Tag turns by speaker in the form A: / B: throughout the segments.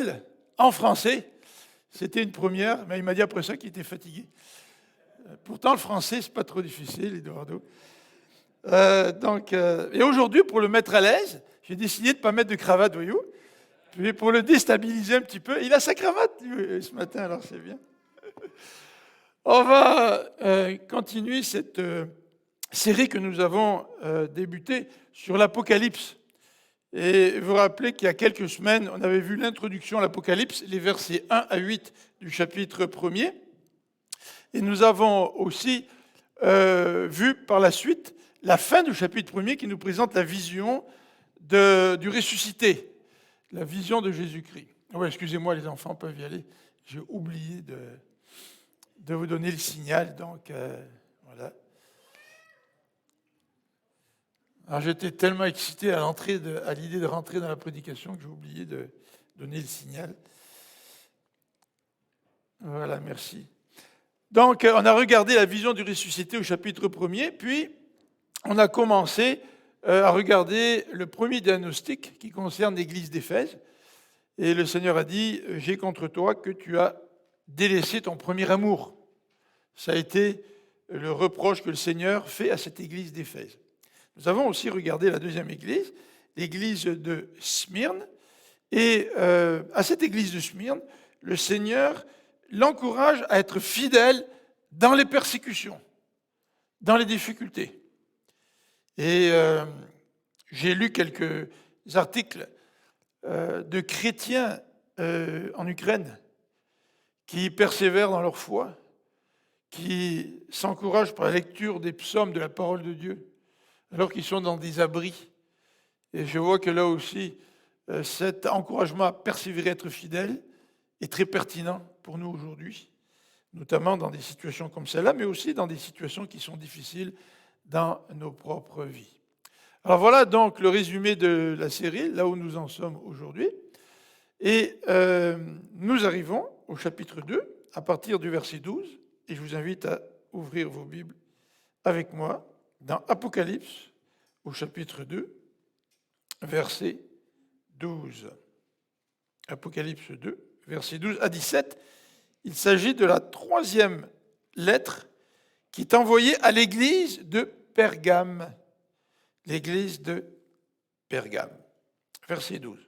A: Noël en français. C'était une première, mais il m'a dit après ça qu'il était fatigué. Pourtant, le français, c'est pas trop difficile, Eduardo. Et aujourd'hui, pour le mettre à l'aise, j'ai décidé de ne pas mettre de cravate, voyou. Puis pour le déstabiliser un petit peu, il a sa cravate ce matin, alors c'est bien. On va continuer cette série que nous avons débutée sur l'Apocalypse. Et vous vous rappelez qu'il y a quelques semaines, on avait vu l'introduction à l'Apocalypse, les versets 1 à 8 du chapitre 1er. Et nous avons aussi vu par la suite la fin du chapitre 1er qui nous présente la vision du ressuscité, la vision de Jésus-Christ. Ouais, excusez-moi, les enfants peuvent y aller. J'ai oublié de vous donner le signal, donc voilà. Alors j'étais tellement excité à l'idée de rentrer dans la prédication que j'ai oublié de donner le signal. Voilà, merci. Donc on a regardé la vision du ressuscité au chapitre 1er, puis on a commencé à regarder le premier diagnostic qui concerne l'église d'Éphèse. Et le Seigneur a dit, j'ai contre toi que tu as délaissé ton premier amour. Ça a été le reproche que le Seigneur fait à cette église d'Éphèse. Nous avons aussi regardé la deuxième église, l'église de Smyrne. Et à cette église de Smyrne, le Seigneur l'encourage à être fidèle dans les persécutions, dans les difficultés. Et j'ai lu quelques articles de chrétiens en Ukraine qui persévèrent dans leur foi, qui s'encouragent par la lecture des psaumes de la parole de Dieu, alors qu'ils sont dans des abris. Et je vois que là aussi, cet encouragement à persévérer, à être fidèle, est très pertinent pour nous aujourd'hui, notamment dans des situations comme celle-là, mais aussi dans des situations qui sont difficiles dans nos propres vies. Alors voilà donc le résumé de la série, là où nous en sommes aujourd'hui. Et nous arrivons au chapitre 2, à partir du verset 12, et je vous invite à ouvrir vos Bibles avec moi dans Apocalypse, au chapitre 2, verset 12. Apocalypse 2, verset 12 à 17. Il s'agit de la troisième lettre qui est envoyée à l'église de Pergame. L'église de Pergame. Verset 12.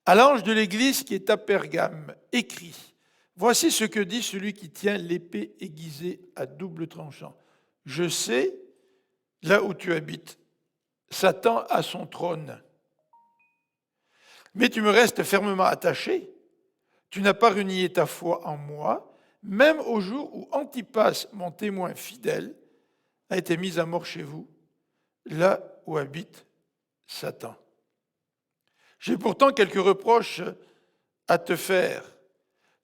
A: À l'ange de l'église qui est à Pergame, écrit, voici ce que dit celui qui tient l'épée aiguisée à double tranchant. Je sais, là où tu habites, Satan a son trône. Mais tu me restes fermement attaché. Tu n'as pas renié ta foi en moi, même au jour où Antipas, mon témoin fidèle, a été mis à mort chez vous, là où habite Satan. J'ai pourtant quelques reproches à te faire.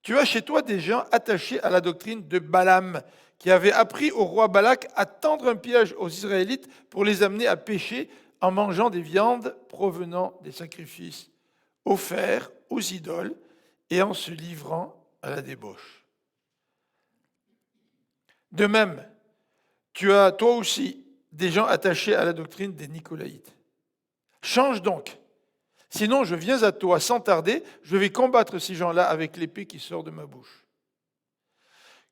A: Tu as chez toi des gens attachés à la doctrine de Balaam, qui avait appris au roi Balak à tendre un piège aux Israélites pour les amener à pécher en mangeant des viandes provenant des sacrifices offerts aux idoles et en se livrant à la débauche. De même, tu as toi aussi des gens attachés à la doctrine des Nicolaïtes. Change donc, sinon je viens à toi sans tarder, je vais combattre ces gens-là avec l'épée qui sort de ma bouche.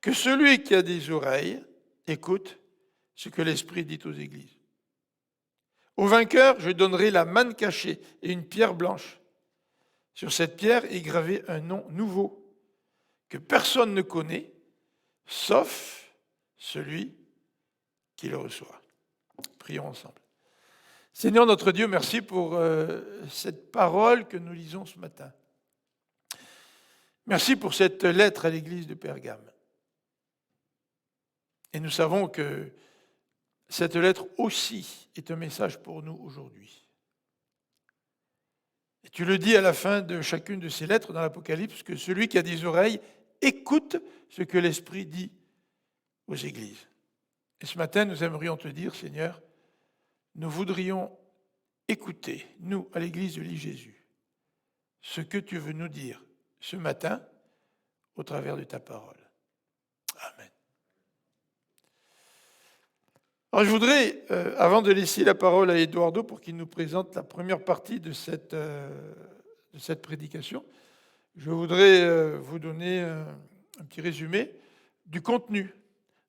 A: Que celui qui a des oreilles écoute ce que l'Esprit dit aux églises. Au vainqueur, je donnerai la manne cachée et une pierre blanche. Sur cette pierre est gravé un nom nouveau que personne ne connaît, sauf celui qui le reçoit. Prions ensemble. Seigneur notre Dieu, merci pour cette parole que nous lisons ce matin. Merci pour cette lettre à l'église de Pergame. Et nous savons que cette lettre aussi est un message pour nous aujourd'hui. Et tu le dis à la fin de chacune de ces lettres dans l'Apocalypse, que celui qui a des oreilles écoute ce que l'Esprit dit aux églises. Et ce matin, nous aimerions te dire, Seigneur, nous voudrions écouter, nous, à l'église de l'I-Jésus, ce que tu veux nous dire ce matin au travers de ta parole. Amen. Alors je voudrais, avant de laisser la parole à Eduardo pour qu'il nous présente la première partie de cette prédication, je voudrais vous donner un petit résumé du contenu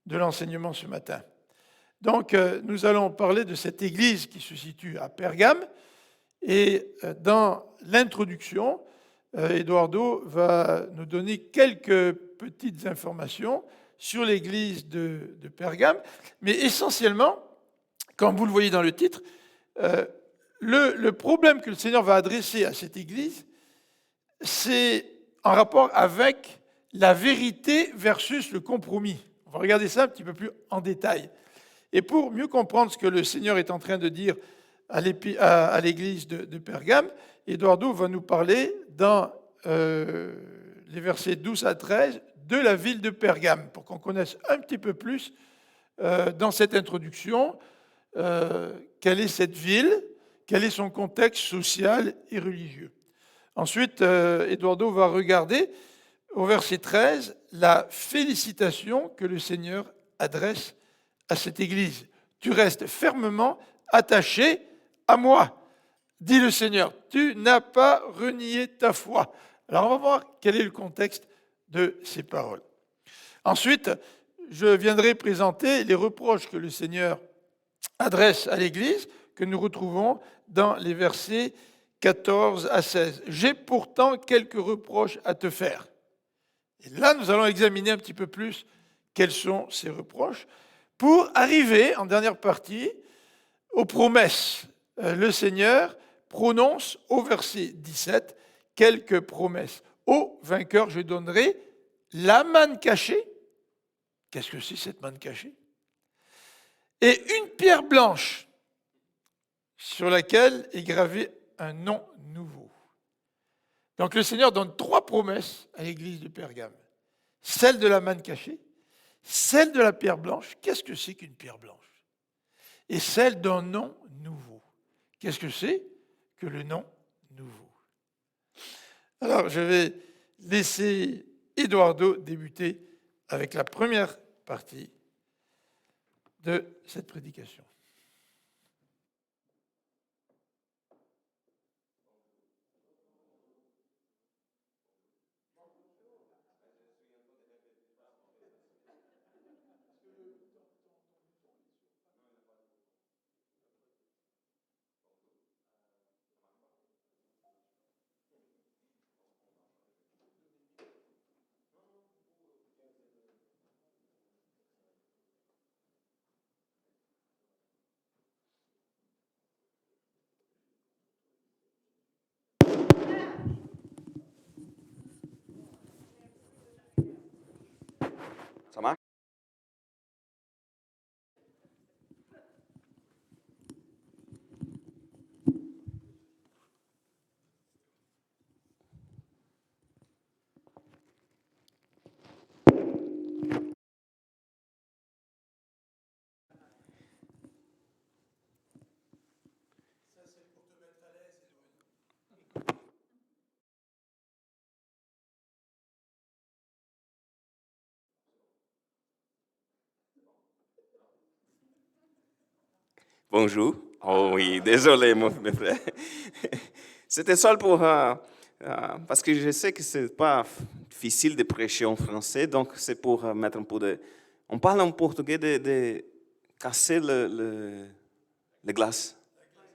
A: de l'enseignement ce matin. Donc, nous allons parler de cette église qui se situe à Pergame. Et dans l'introduction, Eduardo va nous donner quelques petites informations sur l'église de Pergame. Mais essentiellement, comme vous le voyez dans le titre, le problème que le Seigneur va adresser à cette église, c'est en rapport avec la vérité versus le compromis. On va regarder ça un petit peu plus en détail. Et pour mieux comprendre ce que le Seigneur est en train de dire à l'église de Pergame, Eduardo va nous parler dans les versets 12 à 13 de la ville de Pergame, pour qu'on connaisse un petit peu plus dans cette introduction quelle est cette ville, quel est son contexte social et religieux. Ensuite, Eduardo va regarder au verset 13 la félicitation que le Seigneur adresse à cette église. Tu restes fermement attaché à moi, dit le Seigneur. Tu n'as pas renié ta foi. Alors on va voir quel est le contexte de ces paroles. Ensuite, je viendrai présenter les reproches que le Seigneur adresse à l'Église, que nous retrouvons dans les versets 14 à 16. J'ai pourtant quelques reproches à te faire. Et là, nous allons examiner un petit peu plus quels sont ces reproches, pour arriver, en dernière partie, aux promesses. Le Seigneur prononce au verset 17 quelques promesses. Au vainqueur, je donnerai la manne cachée. Qu'est-ce que c'est cette manne cachée? Et une pierre blanche sur laquelle est gravé un nom nouveau. Donc le Seigneur donne 3 promesses à l'église de Pergame. Celle de la manne cachée, celle de la pierre blanche. Qu'est-ce que c'est qu'une pierre blanche? Et celle d'un nom nouveau. Qu'est-ce que c'est que le nom nouveau? Alors, je vais laisser Eduardo débuter avec la première partie de cette prédication.
B: Ça marche? Bonjour. Oh oui, désolé, mon frère. C'était seul pour... parce que je sais que c'est pas difficile de prêcher en français, donc c'est pour mettre un peu de... On parle en portugais de casser le glace.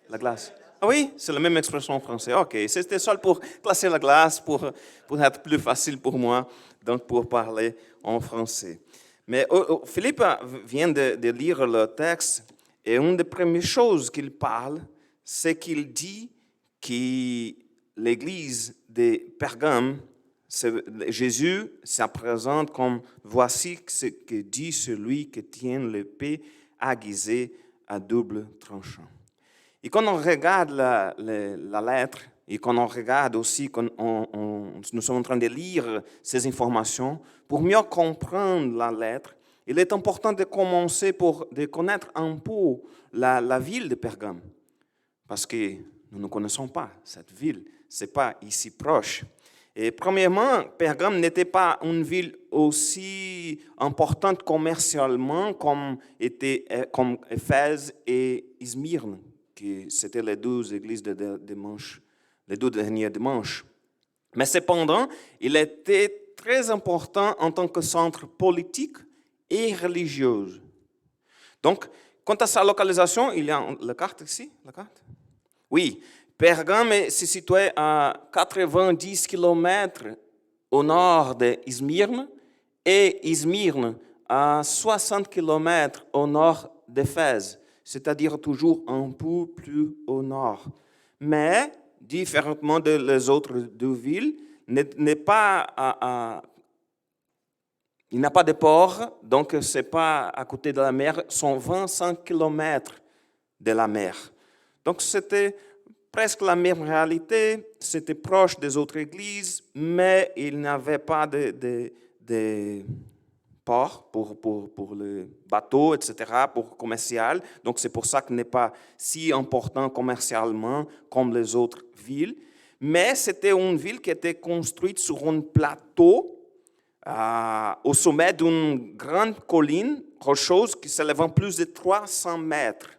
B: La glace. Ah oui, c'est la même expression en français. Ok, c'était seul pour casser la glace, pour être plus facile pour moi, donc pour parler en français. Mais Philippe vient de lire le texte. Et une des premières choses qu'il parle, c'est qu'il dit que l'église de Pergame, Jésus se présente comme « Voici ce que dit celui qui tient l'épée aiguisée à double tranchant ». Et quand on regarde la lettre, et quand on regarde aussi, quand nous sommes en train de lire ces informations, pour mieux comprendre la lettre, il est important de commencer de connaître un peu la ville de Pergame. Parce que nous ne connaissons pas cette ville, ce n'est pas ici proche. Et premièrement, Pergame n'était pas une ville aussi importante commercialement comme Éphèse et Smyrne, que c'était les 2 églises de dimanche, les 2 derniers dimanches. Mais cependant, il était très important en tant que centre politique et religieux. Donc, quant à sa localisation, il y a la carte ici, la carte. Oui, Pergame se situait à 90 km au nord d'Izmir et Izmir à 60 km au nord d'Éphèse, c'est-à-dire toujours un peu plus au nord. Mais, différemment des autres deux villes, il n'a pas de port, donc ce n'est pas à côté de la mer, sont 25 km de la mer. Donc c'était presque la même réalité, c'était proche des autres églises, mais il n'avait pas de port pour le bateau, etc., pour commercial. Donc c'est pour ça qu'il n'est pas si important commercialement comme les autres villes. Mais c'était une ville qui était construite sur un plateau au sommet d'une grande colline rocheuse qui s'élevait plus de 300 mètres.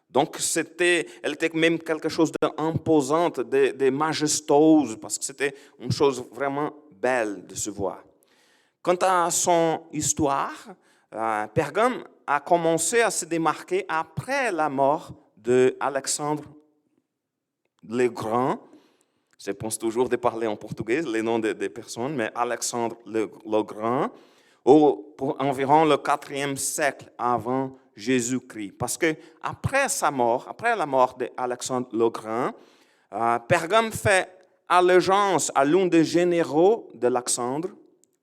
B: Donc, elle était même quelque chose d'imposante, de majestueuse, parce que c'était une chose vraiment belle de se voir. Quant à son histoire, Pergame a commencé à se démarquer après la mort d'Alexandre le Grand. Je pense toujours de parler en portugais, les noms des personnes, mais Alexandre le Grand, pour environ le 4e siècle avant Jésus-Christ. Parce que après la mort d'Alexandre le Grand, Pergame fait allégeance à l'un des généraux d'Alexandre,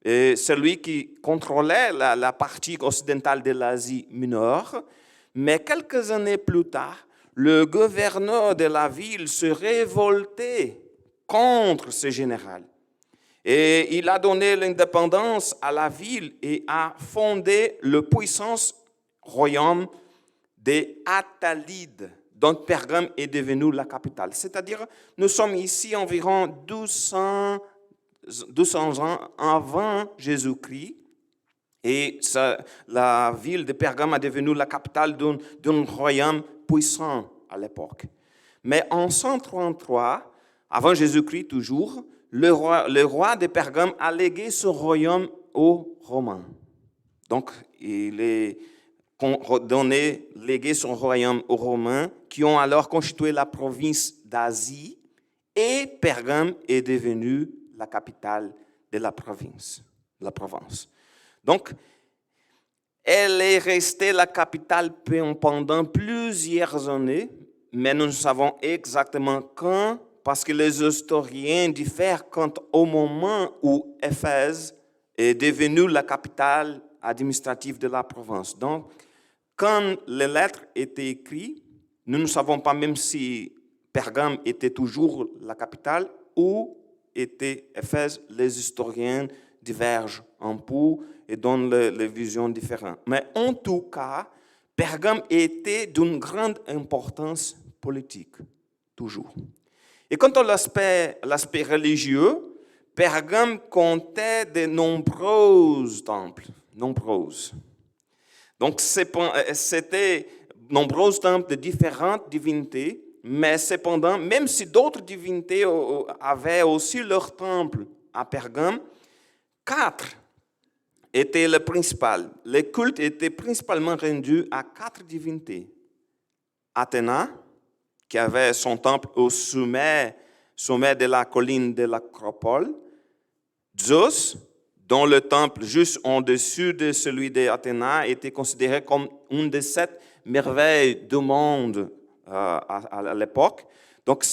B: et celui qui contrôlait la partie occidentale de l'Asie mineure. Mais quelques années plus tard, le gouverneur de la ville se révoltait contre ce général. Et il a donné l'indépendance à la ville et a fondé le puissant royaume des Attalides, dont Pergame est devenu la capitale. C'est-à-dire, nous sommes ici environ 200 ans avant Jésus-Christ, et la ville de Pergame est devenue la capitale d'un royaume puissant à l'époque. Mais en 133, avant Jésus-Christ toujours, le roi de Pergame a légué ce royaume aux Romains. Donc, il est légué son royaume aux Romains, qui ont alors constitué la province d'Asie, et Pergame est devenue la capitale de la province, la Provence. Donc, elle est restée la capitale pendant plusieurs années, mais nous ne savons exactement quand, parce que les historiens diffèrent quant au moment où Éphèse est devenue la capitale administrative de la province. Donc, quand les lettres étaient écrites, nous ne savons pas même si Pergame était toujours la capitale ou était Éphèse. Les historiens divergent un peu et donnent les visions différentes. Mais en tout cas, Pergame était d'une grande importance politique, toujours. Et quant à l'aspect religieux, Pergame comptait de nombreux temples, Donc, c'était nombreux temples de différentes divinités, mais cependant, même si d'autres divinités avaient aussi leur temple à Pergame, 4 étaient le principal. Les cultes étaient principalement rendus à 4 divinités. Athéna, qui avait son temple au sommet de la colline de l'Acropole. Zeus, dont le temple juste en dessus de celui d'Athéna était considéré comme une des 7 merveilles du monde à l'époque. Donc,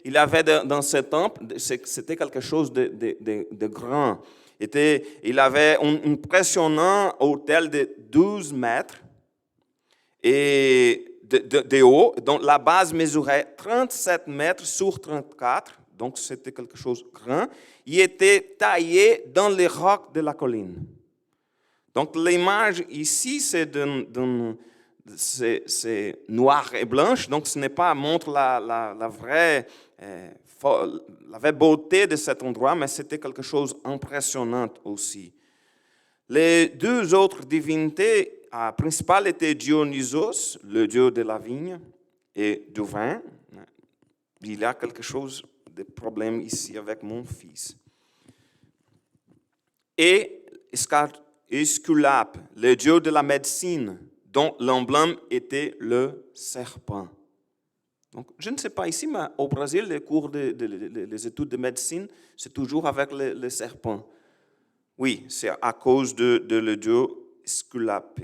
B: il avait dans ce temple, c'était quelque chose de grand. Il avait un impressionnant autel de 12 mètres et de haut, dont la base mesurait 37 mètres sur 34, donc c'était quelque chose de grand. Il était taillé dans les rocs de la colline. Donc l'image ici, c'est noir et blanche, donc ce n'est pas montre la vraie beauté de cet endroit, mais c'était quelque chose d'impressionnant aussi. Les 2 autres divinités principales étaient Dionysos, le dieu de la vigne et du vin. Il y a quelque chose des problèmes ici avec mon fils. Et Esculape, le dieu de la médecine, dont l'emblème était le serpent. Donc, je ne sais pas ici, mais au Brésil, les cours les études de médecine, c'est toujours avec le serpent. Oui, c'est à cause de le dieu Esculape.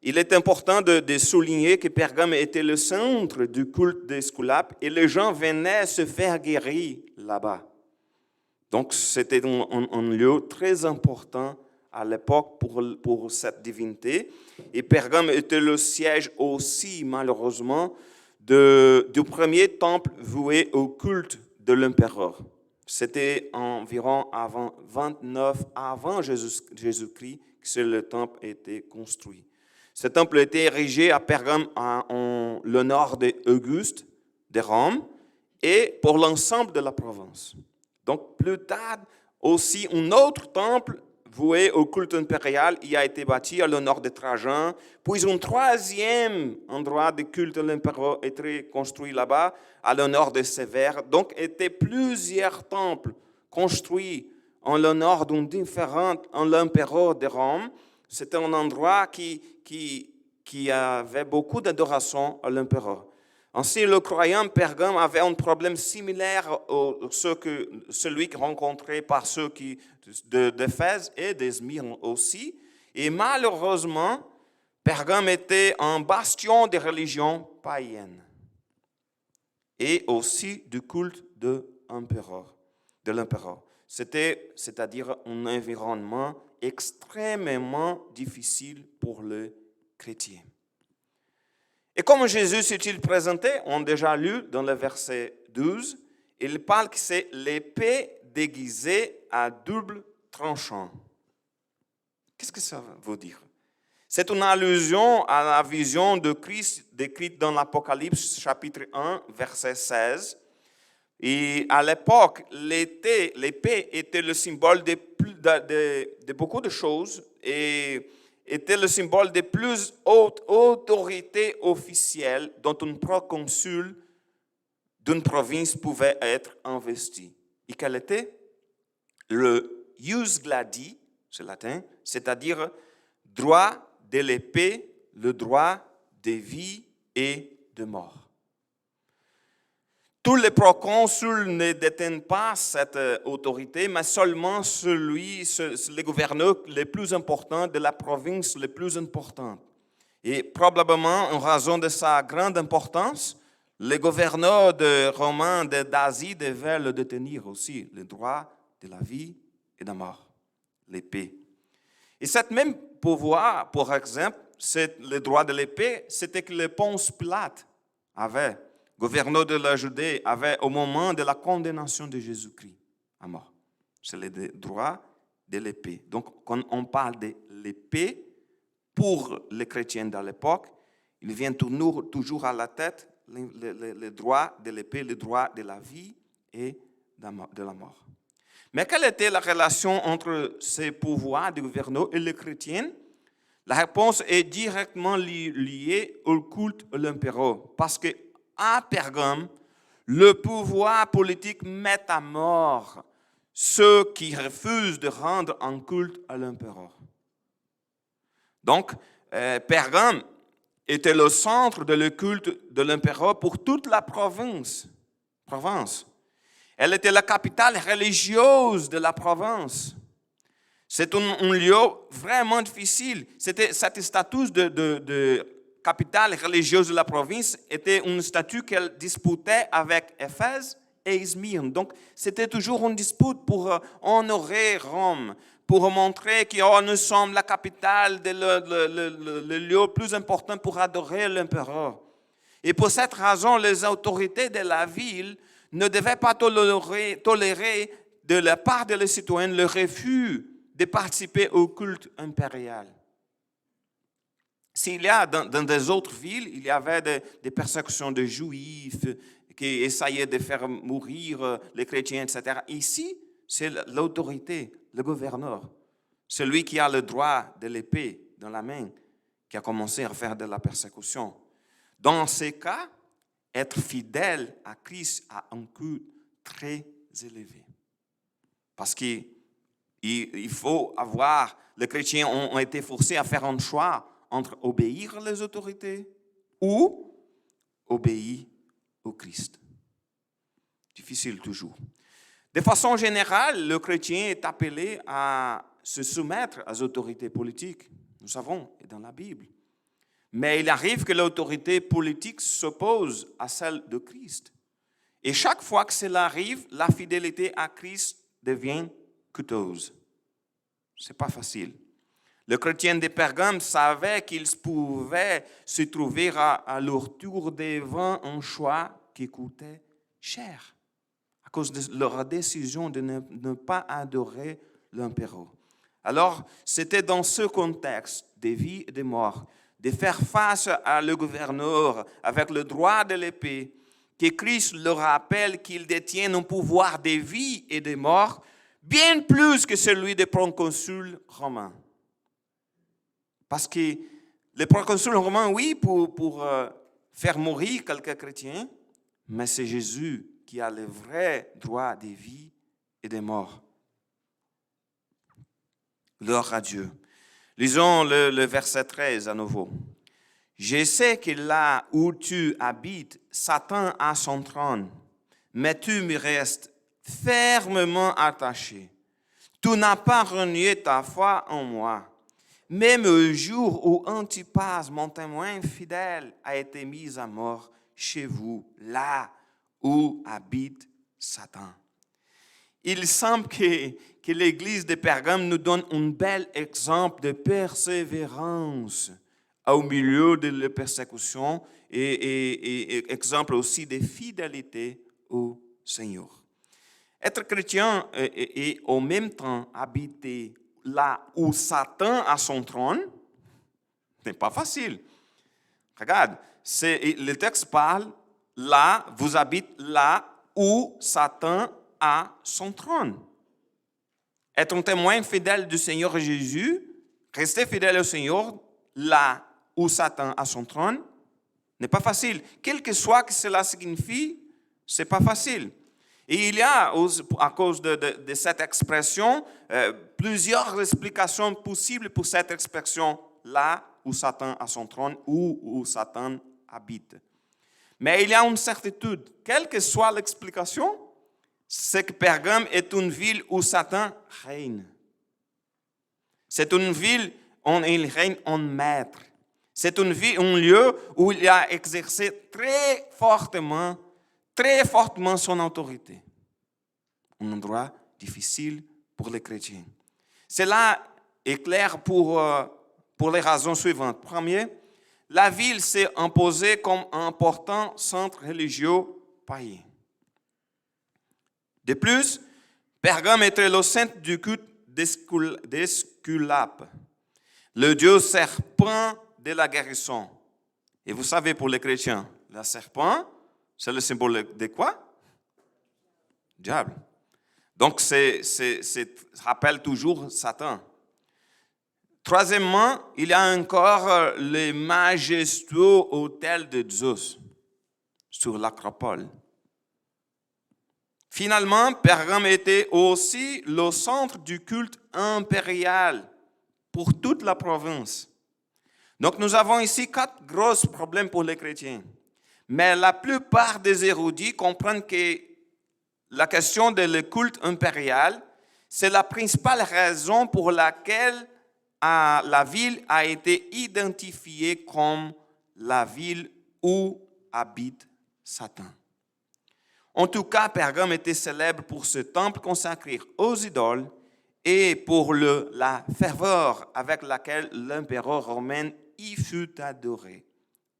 B: Il est important de souligner que Pergame était le centre du culte d'Esculape et les gens venaient se faire guérir là-bas. Donc, c'était un lieu très important à l'époque pour cette divinité. Et Pergame était le siège aussi, malheureusement, du premier temple voué au culte de l'empereur. C'était environ avant 29 avant Jésus-Christ que le temple a été construit. Ce temple a été érigé à Pergame en l'honneur d'Auguste de Rome et pour l'ensemble de la province. Donc, plus tard, aussi, un autre temple voué au culte impérial y a été bâti à l'honneur de Trajan. Puis, un troisième endroit de culte de l'empereur a été construit là-bas à l'honneur de Sévère. Donc, étaient plusieurs temples construits en l'honneur d'un différent en l'empereur de Rome. C'était un endroit qui avait beaucoup d'adoration à l'empereur. Ainsi, le croyant Pergame avait un problème similaire à celui rencontré par ceux d'Éphèse et d'Esmyrne aussi. Et malheureusement, Pergame était un bastion de religion païenne et aussi du culte de l'empereur. C'est-à-dire un environnement extrêmement difficile pour les chrétiens. Et comme Jésus s'est-il présenté, on a déjà lu dans le verset 12, il parle que c'est l'épée déguisée à double tranchant. Qu'est-ce que ça veut dire? C'est une allusion à la vision de Christ décrite dans l'Apocalypse chapitre 1, verset 16. Et à l'époque, l'épée était le symbole de beaucoup de choses et était le symbole des plus hautes autorités officielles dont un proconsul d'une province pouvait être investi. Et quel était? Le ius gladi, c'est latin, c'est-à-dire droit de l'épée, le droit de vie et de mort. Tous les proconsuls ne détiennent pas cette autorité, mais seulement les gouverneurs les plus importants de la province les plus importante. Et probablement, en raison de sa grande importance, les gouverneurs romains d'Asie devaient le détenir aussi, le droit de la vie et de la mort, l'épée. Et cette même pouvoir, par exemple, le droit de l'épée, c'était que le Ponce Pilate avait. Gouverneur de la Judée, avait au moment de la condamnation de Jésus-Christ à mort. C'est le droit de l'épée. Donc, quand on parle de l'épée, pour les chrétiens de l'époque, il vient toujours à la tête le droit de l'épée, le droit de la vie et de la mort. Mais quelle était la relation entre ces pouvoirs du gouverneur et les chrétiens? La réponse est directement liée au culte de l'empereur. Parce que à Pergame, le pouvoir politique met à mort ceux qui refusent de rendre un culte à l'empereur. Donc, Pergame était le centre de le culte de l'empereur pour toute la province. Elle était la capitale religieuse de la province. C'est un lieu vraiment difficile. C'était cette statut de capitale religieuse de la province était une statut qu'elle disputait avec Éphèse et Esmyrne. Donc, c'était toujours une dispute pour honorer Rome, pour montrer que nous sommes la capitale, le lieu plus important pour adorer l'empereur. Et pour cette raison, les autorités de la ville ne devaient pas tolérer de la part des citoyens le refus de participer au culte impérial. S'il y a dans des autres villes, il y avait des persécutions de juifs qui essayaient de faire mourir les chrétiens, etc. Ici, c'est l'autorité, le gouverneur, celui qui a le droit de l'épée dans la main, qui a commencé à faire de la persécution. Dans ces cas, être fidèle à Christ a un coût très élevé. Parce qu'il faut avoir, les chrétiens ont été forcés à faire un choix entre obéir aux autorités ou obéir au Christ. Difficile toujours. De façon générale, le chrétien est appelé à se soumettre aux autorités politiques. Nous savons, c'est dans la Bible. Mais il arrive que l'autorité politique s'oppose à celle de Christ. Et chaque fois que cela arrive, la fidélité à Christ devient coûteuse. Ce n'est pas facile. Les chrétiens de Pergame savaient qu'ils pouvaient se trouver à leur tour devant un choix qui coûtait cher à cause de leur décision de ne pas adorer l'empereur. Alors, c'était dans ce contexte de vie et de mort, de faire face à le gouverneur avec le droit de l'épée, que Christ leur rappelle qu'il détient un pouvoir de vie et de mort bien plus que celui des proconsuls romains. Parce que les proconsuls romains, oui, pour faire mourir quelques chrétiens, mais c'est Jésus qui a le vrai droit de vie et de mort. Gloire à Dieu. Lisons le verset 13 à nouveau. Je sais que là où tu habites, Satan a son trône, mais tu me restes fermement attaché. Tu n'as pas renié ta foi en moi. Même au jour où Antipas, mon témoin fidèle, a été mis à mort chez vous, là où habite Satan. Il semble que l'Église de Pergame nous donne un bel exemple de persévérance au milieu de la persécution et exemple aussi de fidélité au Seigneur. Être chrétien et en même temps habiter là où Satan a son trône, ce n'est pas facile. Regarde, le texte parle, là, vous habitez là où Satan a son trône. Être un témoin fidèle du Seigneur Jésus, rester fidèle au Seigneur, là où Satan a son trône, n'est pas facile. Quel que soit que cela signifie, ce n'est pas facile. Et il y a, à cause de cette expression, plusieurs explications possibles pour cette expression là où Satan a son trône ou où Satan habite. Mais il y a une certitude, quelle que soit l'explication, c'est que Pergame est une ville où Satan règne. C'est une ville où il règne en maître. C'est une ville, un lieu où il a exercé très fortement son autorité. Un endroit difficile pour les chrétiens. Cela est clair pour les raisons suivantes. Premier, la ville s'est imposée comme un important centre religieux païen. De plus, Pergame était le centre du culte d'Esculape, le dieu serpent de la guérison. Et vous savez, pour les chrétiens, le serpent, c'est le symbole de quoi? Diable. Donc, ça rappelle toujours Satan. Troisièmement, il y a encore le majestueux hôtel de Zeus sur l'acropole. Finalement, Pergame était aussi le centre du culte impérial pour toute la province. Donc, nous avons ici 4 gros problèmes pour les chrétiens. Mais la plupart des érudits comprennent que la question de le culte impérial, c'est la principale raison pour laquelle la ville a été identifiée comme la ville où habite Satan. En tout cas, Pergame était célèbre pour ce temple consacré aux idoles et pour la ferveur avec laquelle l'empereur romain y fut adoré.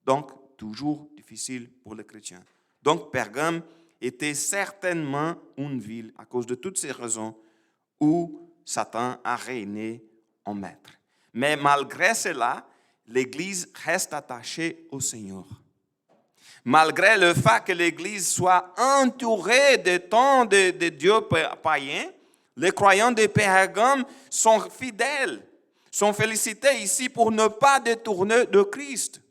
B: Donc, toujours difficile pour les chrétiens. Donc, Pergame était certainement une ville, à cause de toutes ces raisons, où Satan a régné en maître. Mais malgré cela, l'Église reste attachée au Seigneur. Malgré le fait que l'Église soit entourée de tant de dieux païens, les croyants de Pergame sont fidèles, sont félicités ici pour ne pas détourner de Christ.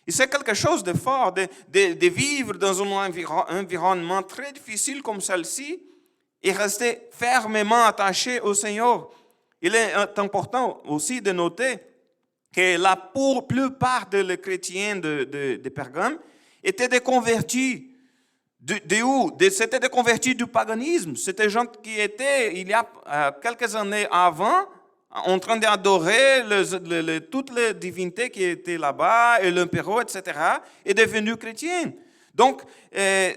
B: Et c'est quelque chose de fort, de vivre dans un environnement très difficile comme celle-ci et rester fermement attaché au Seigneur. Il est important aussi de noter que la plupart des chrétiens de Pergame étaient des convertis. De où? C'était des convertis du paganisme. C'était des gens qui étaient, il y a quelques années avant, en train d'adorer toutes les divinités qui étaient là-bas, et l'empereur, etc., et devenus chrétiens. Donc,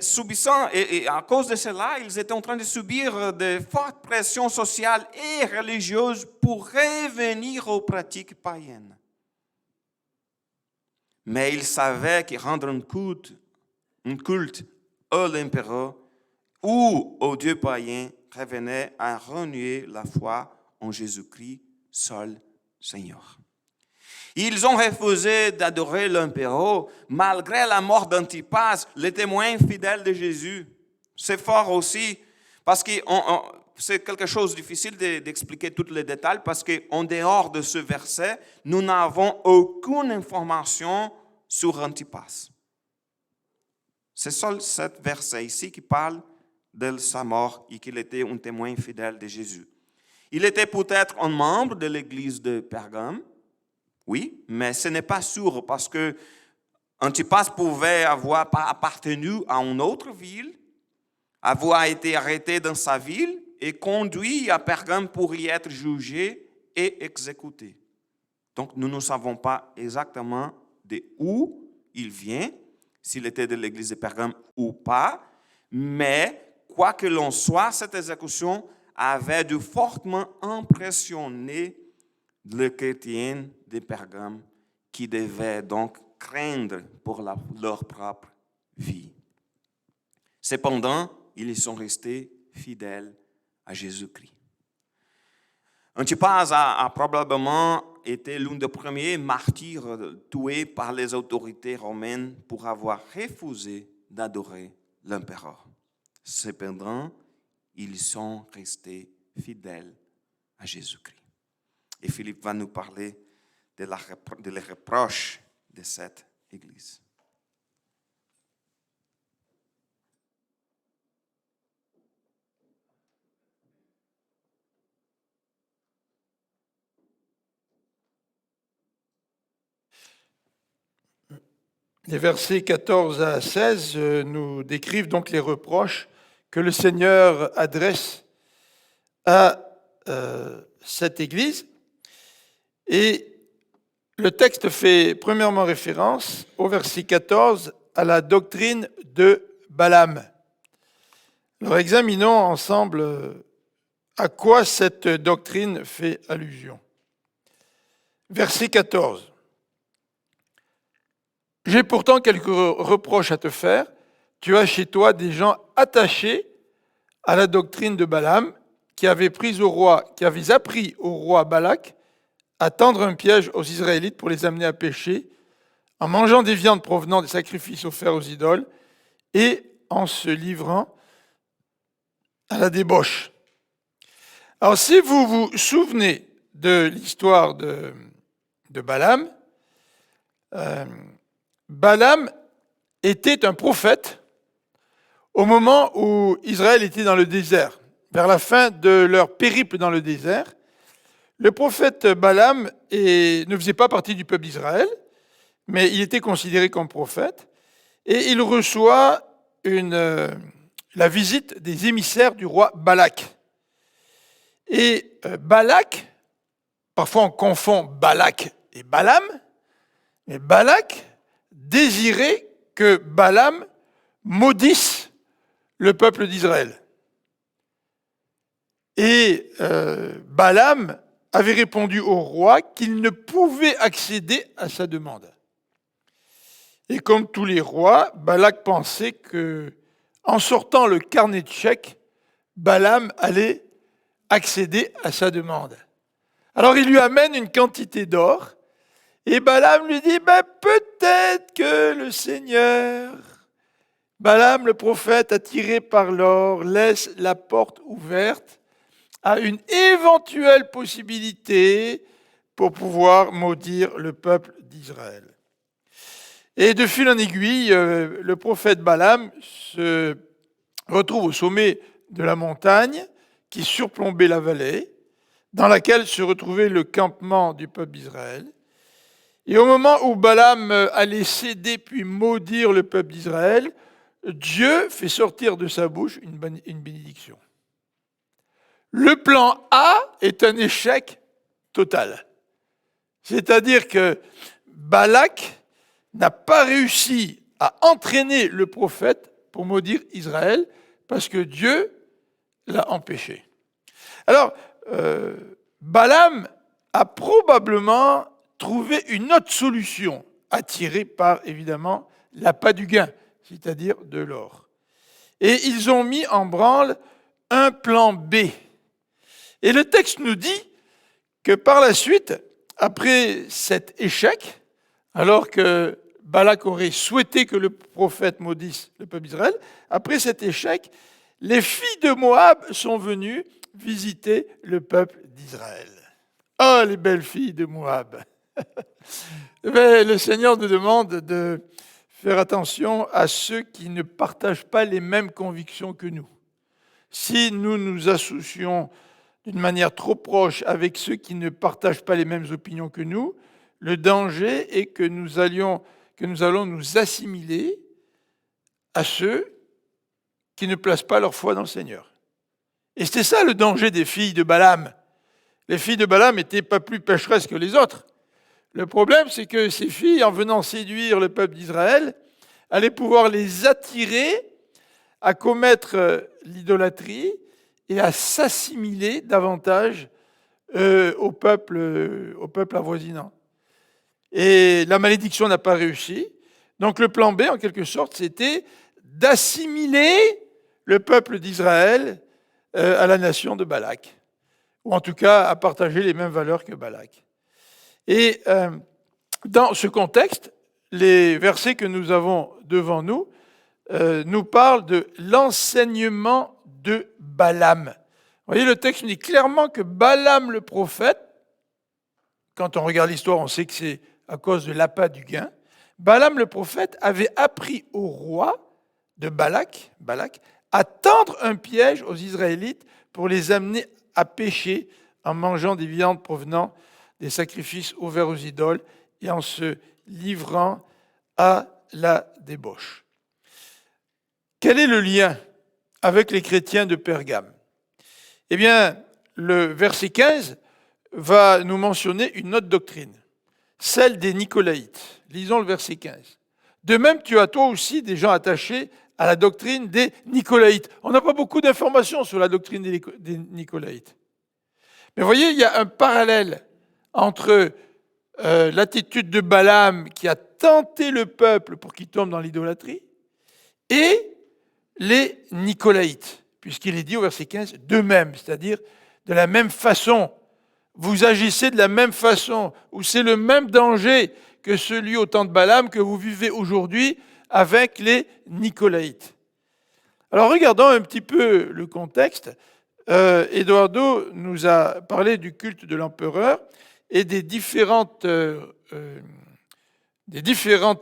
B: subissant, et à cause de cela, ils étaient en train de subir de fortes pressions sociales et religieuses pour revenir aux pratiques païennes. Mais ils savaient que rendre un culte à l'empereur ou au dieu païen revenait à renier la foi en Jésus-Christ, seul Seigneur. Ils ont refusé d'adorer l'empereur malgré la mort d'Antipas, le témoin fidèle de Jésus. C'est fort aussi parce que c'est quelque chose de difficile d'expliquer tous les détails parce qu'en dehors de ce verset, nous n'avons aucune information sur Antipas. C'est seul ce verset ici qui parle de sa mort et qu'il était un témoin fidèle de Jésus. Il était peut-être un membre de l'église de Pergame, oui, mais ce n'est pas sûr parce que Antipas pouvait avoir appartenu à une autre ville, avoir été arrêté dans sa ville et conduit à Pergame pour y être jugé et exécuté. Donc nous ne savons pas exactement d'où il vient, s'il était de l'église de Pergame ou pas, mais quoi que l'on soit, cette exécution avait dû fortement impressionner les chrétiens de Pergame qui devaient donc craindre pour leur propre vie. Cependant, ils sont restés fidèles à Jésus-Christ. Antipas a probablement été l'un des premiers martyrs tués par les autorités romaines pour avoir refusé d'adorer l'empereur. Cependant, ils sont restés fidèles à Jésus-Christ. Et Philippe va nous parler de les reproches de cette Église.
A: Les versets 14 à 16 nous décrivent donc les reproches que le Seigneur adresse à cette Église. Et le texte fait premièrement référence au verset 14 à la doctrine de Balaam. Alors examinons ensemble à quoi cette doctrine fait allusion. Verset 14. J'ai pourtant quelques reproches à te faire. Tu as chez toi des gens attachés à la doctrine de Balaam, qui avaient appris au roi Balak à tendre un piège aux Israélites pour les amener à pécher, en mangeant des viandes provenant des sacrifices offerts aux idoles et en se livrant à la débauche. Alors, si vous vous souvenez de l'histoire de Balaam, Balaam était un prophète au moment où Israël était dans le désert, vers la fin de leur périple dans le désert. Le prophète Balaam ne faisait pas partie du peuple d'Israël, mais il était considéré comme prophète, et il reçoit la visite des émissaires du roi Balak. Et Balak, parfois on confond Balak et Balaam, mais Balak désirait que Balaam maudisse le peuple d'Israël. Et Balaam avait répondu au roi qu'il ne pouvait accéder à sa demande. Et comme tous les rois, Balak pensait que, en sortant le carnet de chèques, Balaam allait accéder à sa demande. Alors il lui amène une quantité d'or, et Balaam lui dit, peut-être que le Seigneur, Balaam le prophète attiré par l'or, laisse la porte ouverte à une éventuelle possibilité pour pouvoir maudire le peuple d'Israël. Et de fil en aiguille, le prophète Balaam se retrouve au sommet de la montagne qui surplombait la vallée, dans laquelle se retrouvait le campement du peuple d'Israël. Et au moment où Balaam allait céder puis maudire le peuple d'Israël, Dieu fait sortir de sa bouche une bénédiction. Le plan A est un échec total. C'est-à-dire que Balak n'a pas réussi à entraîner le prophète pour maudire Israël parce que Dieu l'a empêché. Alors, Balaam a probablement trouvé une autre solution, attiré par, évidemment, l'appât du gain, c'est-à-dire de l'or. Et ils ont mis en branle un plan B. Et le texte nous dit que par la suite, après cet échec, alors que Balak aurait souhaité que le prophète maudisse le peuple d'Israël, après cet échec, les filles de Moab sont venues visiter le peuple d'Israël. Oh, les belles filles de Moab! Mais le Seigneur nous demande de faire attention à ceux qui ne partagent pas les mêmes convictions que nous. Si nous nous associons d'une manière trop proche avec ceux qui ne partagent pas les mêmes opinions que nous, le danger est que nous allons nous assimiler à ceux qui ne placent pas leur foi dans le Seigneur. Et c'était ça le danger des filles de Balaam. Les filles de Balaam n'étaient pas plus pécheresses que les autres. Le problème, c'est que ces filles, en venant séduire le peuple d'Israël, allaient pouvoir les attirer à commettre l'idolâtrie et à s'assimiler davantage au peuple avoisinant. Et la malédiction n'a pas réussi. Donc le plan B, en quelque sorte, c'était d'assimiler le peuple d'Israël à la nation de Balak, ou en tout cas à partager les mêmes valeurs que Balak. Et dans ce contexte, les versets que nous avons devant nous nous parlent de l'enseignement de Balaam. Vous voyez, le texte nous dit clairement que Balaam le prophète, quand on regarde l'histoire, on sait que c'est à cause de l'appât du gain, Balaam le prophète avait appris au roi de Balak, à tendre un piège aux Israélites pour les amener à pécher en mangeant des viandes provenant des sacrifices offerts aux idoles et en se livrant à la débauche. Quel est le lien avec les chrétiens de Pergame? Eh bien, le verset 15 va nous mentionner une autre doctrine, celle des Nicolaïtes. Lisons le verset 15. De même, tu as toi aussi des gens attachés à la doctrine des Nicolaïtes. On n'a pas beaucoup d'informations sur la doctrine des Nicolaïtes. Mais vous voyez, il y a un parallèle entre l'attitude de Balaam qui a tenté le peuple pour qu'il tombe dans l'idolâtrie et les Nicolaïtes, puisqu'il est dit au verset 15, de même, c'est-à-dire de la même façon. Vous agissez de la même façon, ou c'est le même danger que celui au temps de Balaam que vous vivez aujourd'hui avec les Nicolaïtes. Alors regardons un petit peu le contexte. Eduardo nous a parlé du culte de l'empereur et des différentes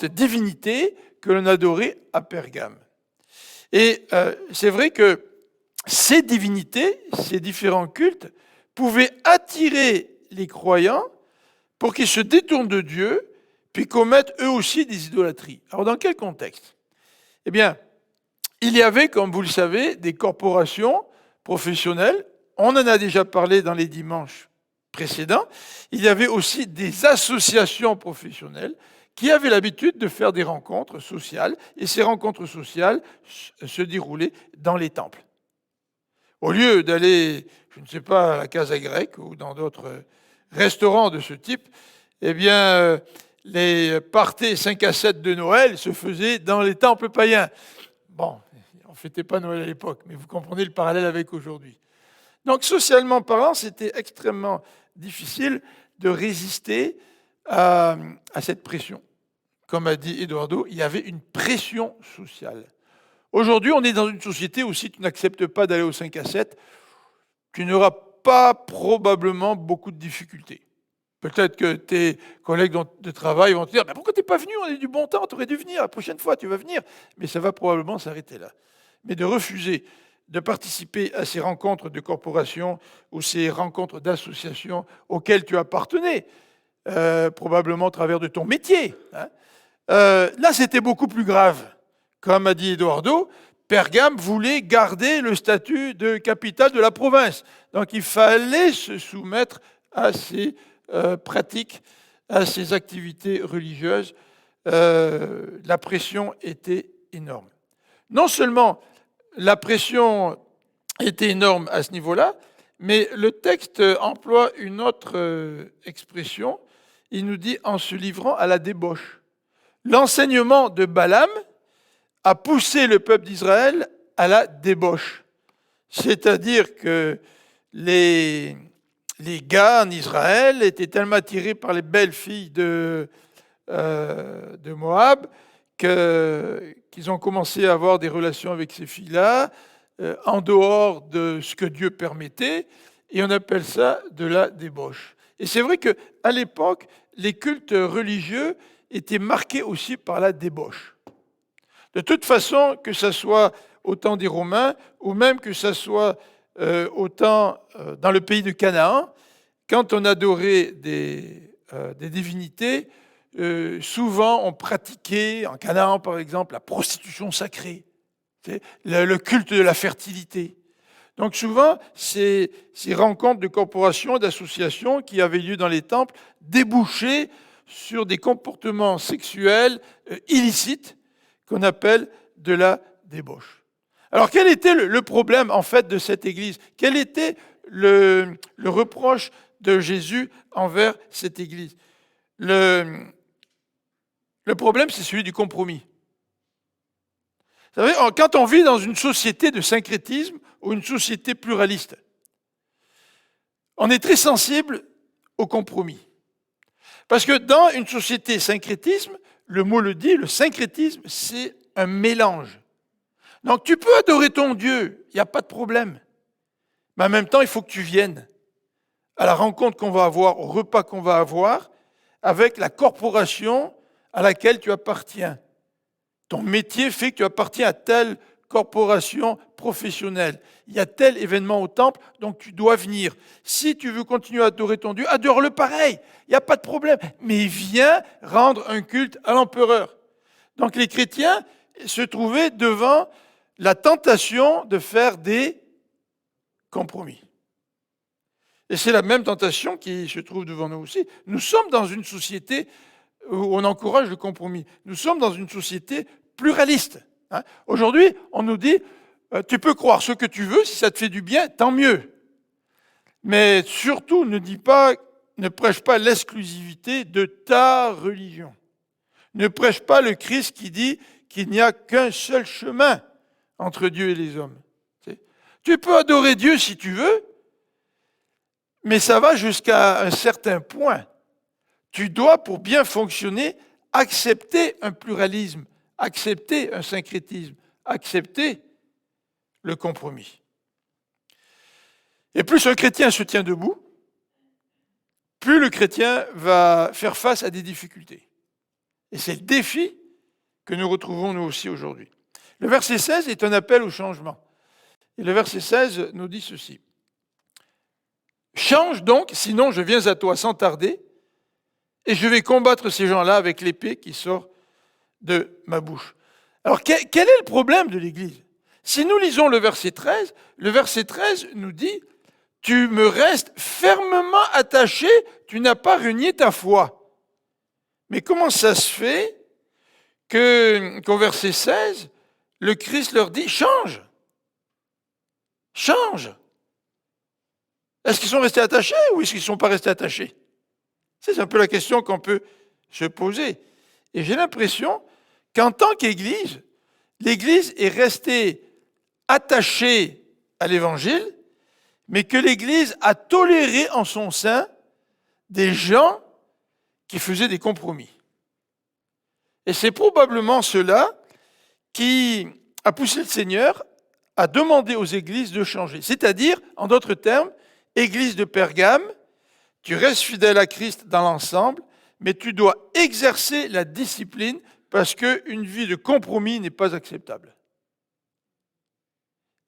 A: divinités que l'on adorait à Pergame. Et c'est vrai que ces divinités, ces différents cultes, pouvaient attirer les croyants pour qu'ils se détournent de Dieu, puis commettent eux aussi des idolâtries. Alors dans quel contexte? Eh bien, il y avait, comme vous le savez, des corporations professionnelles. On en a déjà parlé dans les dimanches précédents. Il y avait aussi des associations professionnelles qui avaient l'habitude de faire des rencontres sociales, et ces rencontres sociales se déroulaient dans les temples. Au lieu d'aller, je ne sais pas, à la Casa Grecque ou dans d'autres restaurants de ce type, eh bien, les parties 5 à 7 de Noël se faisaient dans les temples païens. Bon, on ne fêtait pas Noël à l'époque, mais vous comprenez le parallèle avec aujourd'hui. Donc, socialement parlant, c'était extrêmement difficile de résister à cette pression. Comme a dit Eduardo, il y avait une pression sociale. Aujourd'hui, on est dans une société où si tu n'acceptes pas d'aller au 5 à 7, tu n'auras pas probablement beaucoup de difficultés. Peut-être que tes collègues de travail vont te dire « Mais pourquoi tu n'es pas venu? On a eu du bon temps, tu aurais dû venir, la prochaine fois tu vas venir. » Mais ça va probablement s'arrêter là. Mais de refuser de participer à ces rencontres de corporations ou ces rencontres d'associations auxquelles tu appartenais, probablement au travers de ton métier. Là, c'était beaucoup plus grave. Comme a dit Eduardo, Pergame voulait garder le statut de capitale de la province. Donc il fallait se soumettre à ces pratiques, à ces activités religieuses. La pression était énorme. Non seulement la pression était énorme à ce niveau-là, mais le texte emploie une autre expression. Il nous dit « en se livrant à la débauche ». L'enseignement de Balaam a poussé le peuple d'Israël à la débauche. C'est-à-dire que les gars en Israël étaient tellement attirés par les belles filles de Moab qu'ils ont commencé à avoir des relations avec ces filles-là en dehors de ce que Dieu permettait, et on appelle ça de la débauche. Et c'est vrai qu'à l'époque, les cultes religieux étaient marqués aussi par la débauche. De toute façon, que ce soit au temps des Romains, ou même que ce soit au temps dans le pays de Canaan, quand on adorait des divinités, souvent on pratiquait, en Canaan par exemple, la prostitution sacrée, le culte de la fertilité. Donc souvent, ces rencontres de corporations, d'associations qui avaient lieu dans les temples débouchaient sur des comportements sexuels illicites qu'on appelle de la débauche. Alors quel était le problème en fait de cette Église? Quel était le reproche de Jésus envers cette Église? Le problème, c'est celui du compromis. Vous savez, quand on vit dans une société de syncrétisme ou une société pluraliste, on est très sensible au compromis. Parce que dans une société syncrétisme, le mot le dit, le syncrétisme, c'est un mélange. Donc tu peux adorer ton Dieu, il n'y a pas de problème. Mais en même temps, il faut que tu viennes à la rencontre qu'on va avoir, au repas qu'on va avoir, avec la corporation à laquelle tu appartiens. Ton métier fait que tu appartiens à telle corporation professionnelle. Il y a tel événement au temple, donc tu dois venir. Si tu veux continuer à adorer ton Dieu, adore-le pareil. Il n'y a pas de problème. Mais viens rendre un culte à l'empereur. Donc les chrétiens se trouvaient devant la tentation de faire des compromis. Et c'est la même tentation qui se trouve devant nous aussi. Nous sommes dans une société où on encourage le compromis. Nous sommes dans une société pluraliste. Aujourd'hui, on nous dit, tu peux croire ce que tu veux, si ça te fait du bien, tant mieux. Mais surtout, ne prêche pas l'exclusivité de ta religion. Ne prêche pas le Christ qui dit qu'il n'y a qu'un seul chemin entre Dieu et les hommes. Tu peux adorer Dieu si tu veux, mais ça va jusqu'à un certain point. Tu dois, pour bien fonctionner, accepter un pluralisme, accepter un syncrétisme, accepter le compromis. Et plus un chrétien se tient debout, plus le chrétien va faire face à des difficultés. Et c'est le défi que nous retrouvons nous aussi aujourd'hui. Le verset 16 est un appel au changement. Et le verset 16 nous dit ceci. « Change donc, sinon je viens à toi sans tarder, et je vais combattre ces gens-là avec l'épée qui sort de ma bouche. » Alors, quel est le problème de l'Église? Si nous lisons le verset 13 nous dit « Tu me restes fermement attaché, tu n'as pas renié ta foi. » Mais comment ça se fait qu'au verset 16, le Christ leur dit « Change ! Change !» Est-ce qu'ils sont restés attachés ou est-ce qu'ils ne sont pas restés attachés? C'est un peu la question qu'on peut se poser. Et j'ai l'impression qu'en tant qu'Église, l'Église est restée attachée à l'Évangile, mais que l'Église a toléré en son sein des gens qui faisaient des compromis. Et c'est probablement cela qui a poussé le Seigneur à demander aux églises de changer. C'est-à-dire, en d'autres termes, Église de Pergame, Tu restes fidèle à Christ dans l'ensemble, mais tu dois exercer la discipline parce qu'une vie de compromis n'est pas acceptable.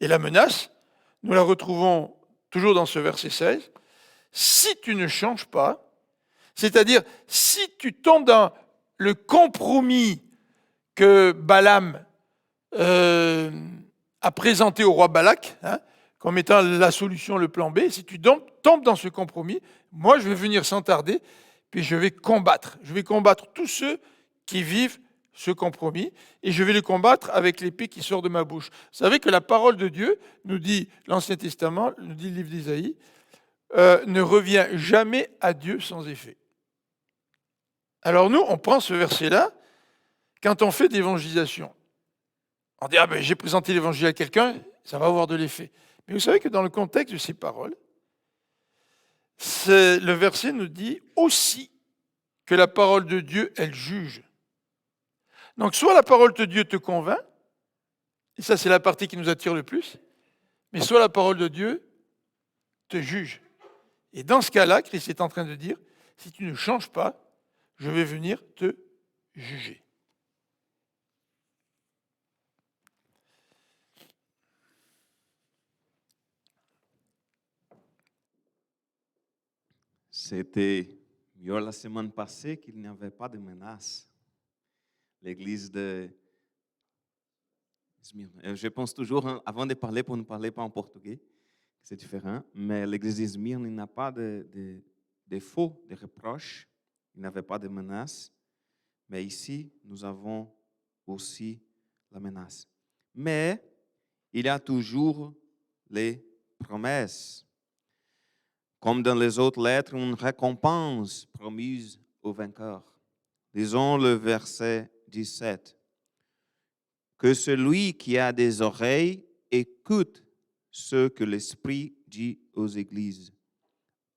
A: Et la menace, nous la retrouvons toujours dans ce verset 16. Si tu ne changes pas, c'est-à-dire si tu tombes dans le compromis que Balaam a présenté au roi Balak, comme étant la solution, le plan B, si tu tombes dans ce compromis, moi je vais venir sans tarder, puis je vais combattre. Je vais combattre tous ceux qui vivent ce compromis, et je vais le combattre avec l'épée qui sort de ma bouche. Vous savez que la parole de Dieu, nous dit l'Ancien Testament, nous dit le livre d'Isaïe, ne revient jamais à Dieu sans effet. Alors nous, on prend ce verset-là quand on fait de l'évangélisation. On dit, j'ai présenté l'évangile à quelqu'un, ça va avoir de l'effet. Mais vous savez que dans le contexte de ces paroles, le verset nous dit aussi que la parole de Dieu, elle juge. Donc soit la parole de Dieu te convainc, et ça c'est la partie qui nous attire le plus, mais soit la parole de Dieu te juge. Et dans ce cas-là, Christ est en train de dire, si tu ne changes pas, je vais venir te juger.
B: C'était mieux la semaine passée qu'il n'y avait pas de menace. L'église de Smyrne. Je pense toujours, avant de parler, pour ne parler pas en portugais, c'est différent, mais l'église de Smyrne n'a pas de défauts, de reproches, il n'avait pas de menace. Mais ici, nous avons aussi la menace. Mais il y a toujours les promesses. Comme dans les autres lettres, une récompense promise au vainqueur. Lisons le verset 17. Que celui qui a des oreilles écoute ce que l'Esprit dit aux églises.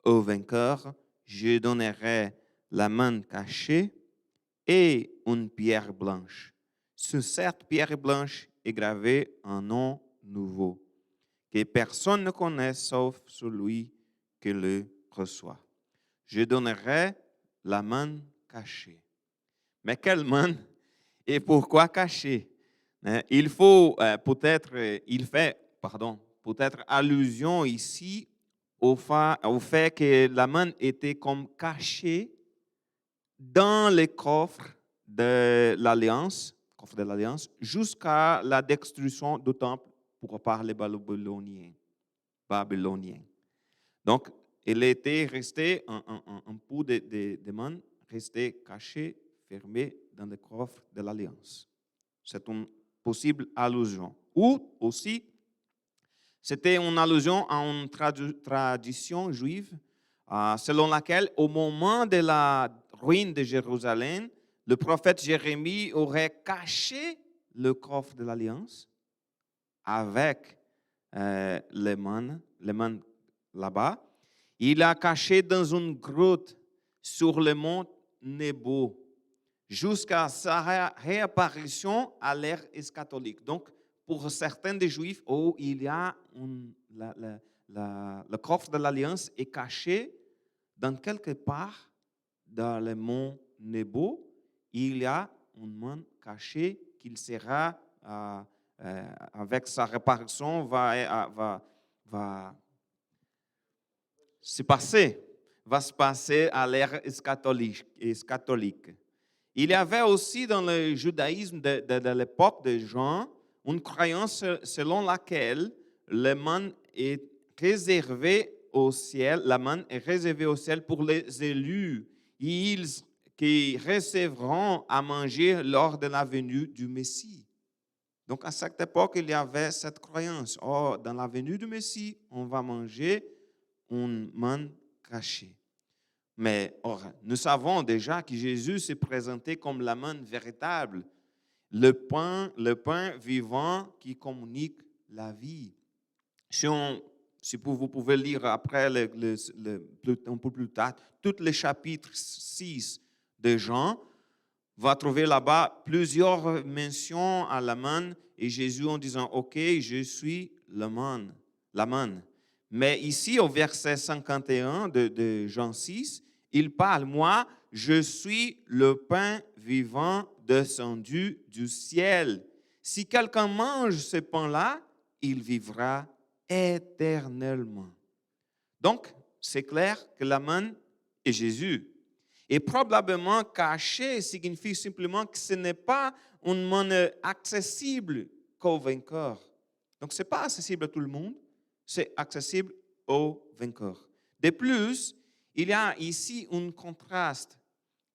B: Au vainqueur, je donnerai la main cachée et une pierre blanche. Sur cette pierre blanche est gravé un nom nouveau, que personne ne connaît sauf celui qui le reçoit. Je donnerai la main cachée. Mais quelle main et pourquoi cachée? Il faut peut-être allusion ici au fait que la main était comme cachée dans les coffres de l'Alliance, jusqu'à la destruction du temple par les Babyloniens. Donc, il était resté, un pot de main resté caché, fermé dans les coffres de l'Alliance. C'est une possible allusion. Ou aussi, c'était une allusion à une tradition juive selon laquelle, au moment de la ruine de Jérusalem, le prophète Jérémie aurait caché le coffre de l'Alliance avec les mains là-bas. Il l'a caché dans une grotte sur le mont Nebo jusqu'à sa réapparition à l'ère eschatologique. Donc, pour certains des Juifs, il y a le coffre de l'Alliance est caché dans quelque part dans le mont Nebo. Il y a une main cachée qu'il sera, avec sa réapparition, va se passer à l'ère eschatologique. Il y avait aussi dans le judaïsme de l'époque de Jean une croyance selon laquelle la main est réservée au ciel pour les élus, qui recevront à manger lors de la venue du Messie. Donc à cette époque, il y avait cette croyance. Dans la venue du Messie, on va manger une main cachée. Mais nous savons déjà que Jésus s'est présenté comme la main véritable, le pain vivant qui communique la vie. Si vous pouvez lire après, un peu plus tard, tout le chapitre 6 de Jean, va trouver là-bas plusieurs mentions à la main et Jésus en disant, OK, je suis la main. Mais ici, au verset 51 de Jean 6, il parle, moi, je suis le pain vivant descendu du ciel. Si quelqu'un mange ce pain-là, il vivra éternellement. Donc, c'est clair que la manne est Jésus. Et probablement caché signifie simplement que ce n'est pas une manne accessible qu'aux vainqueurs. Donc, ce n'est pas accessible à tout le monde, c'est accessible aux vainqueurs. De plus, il y a ici un contraste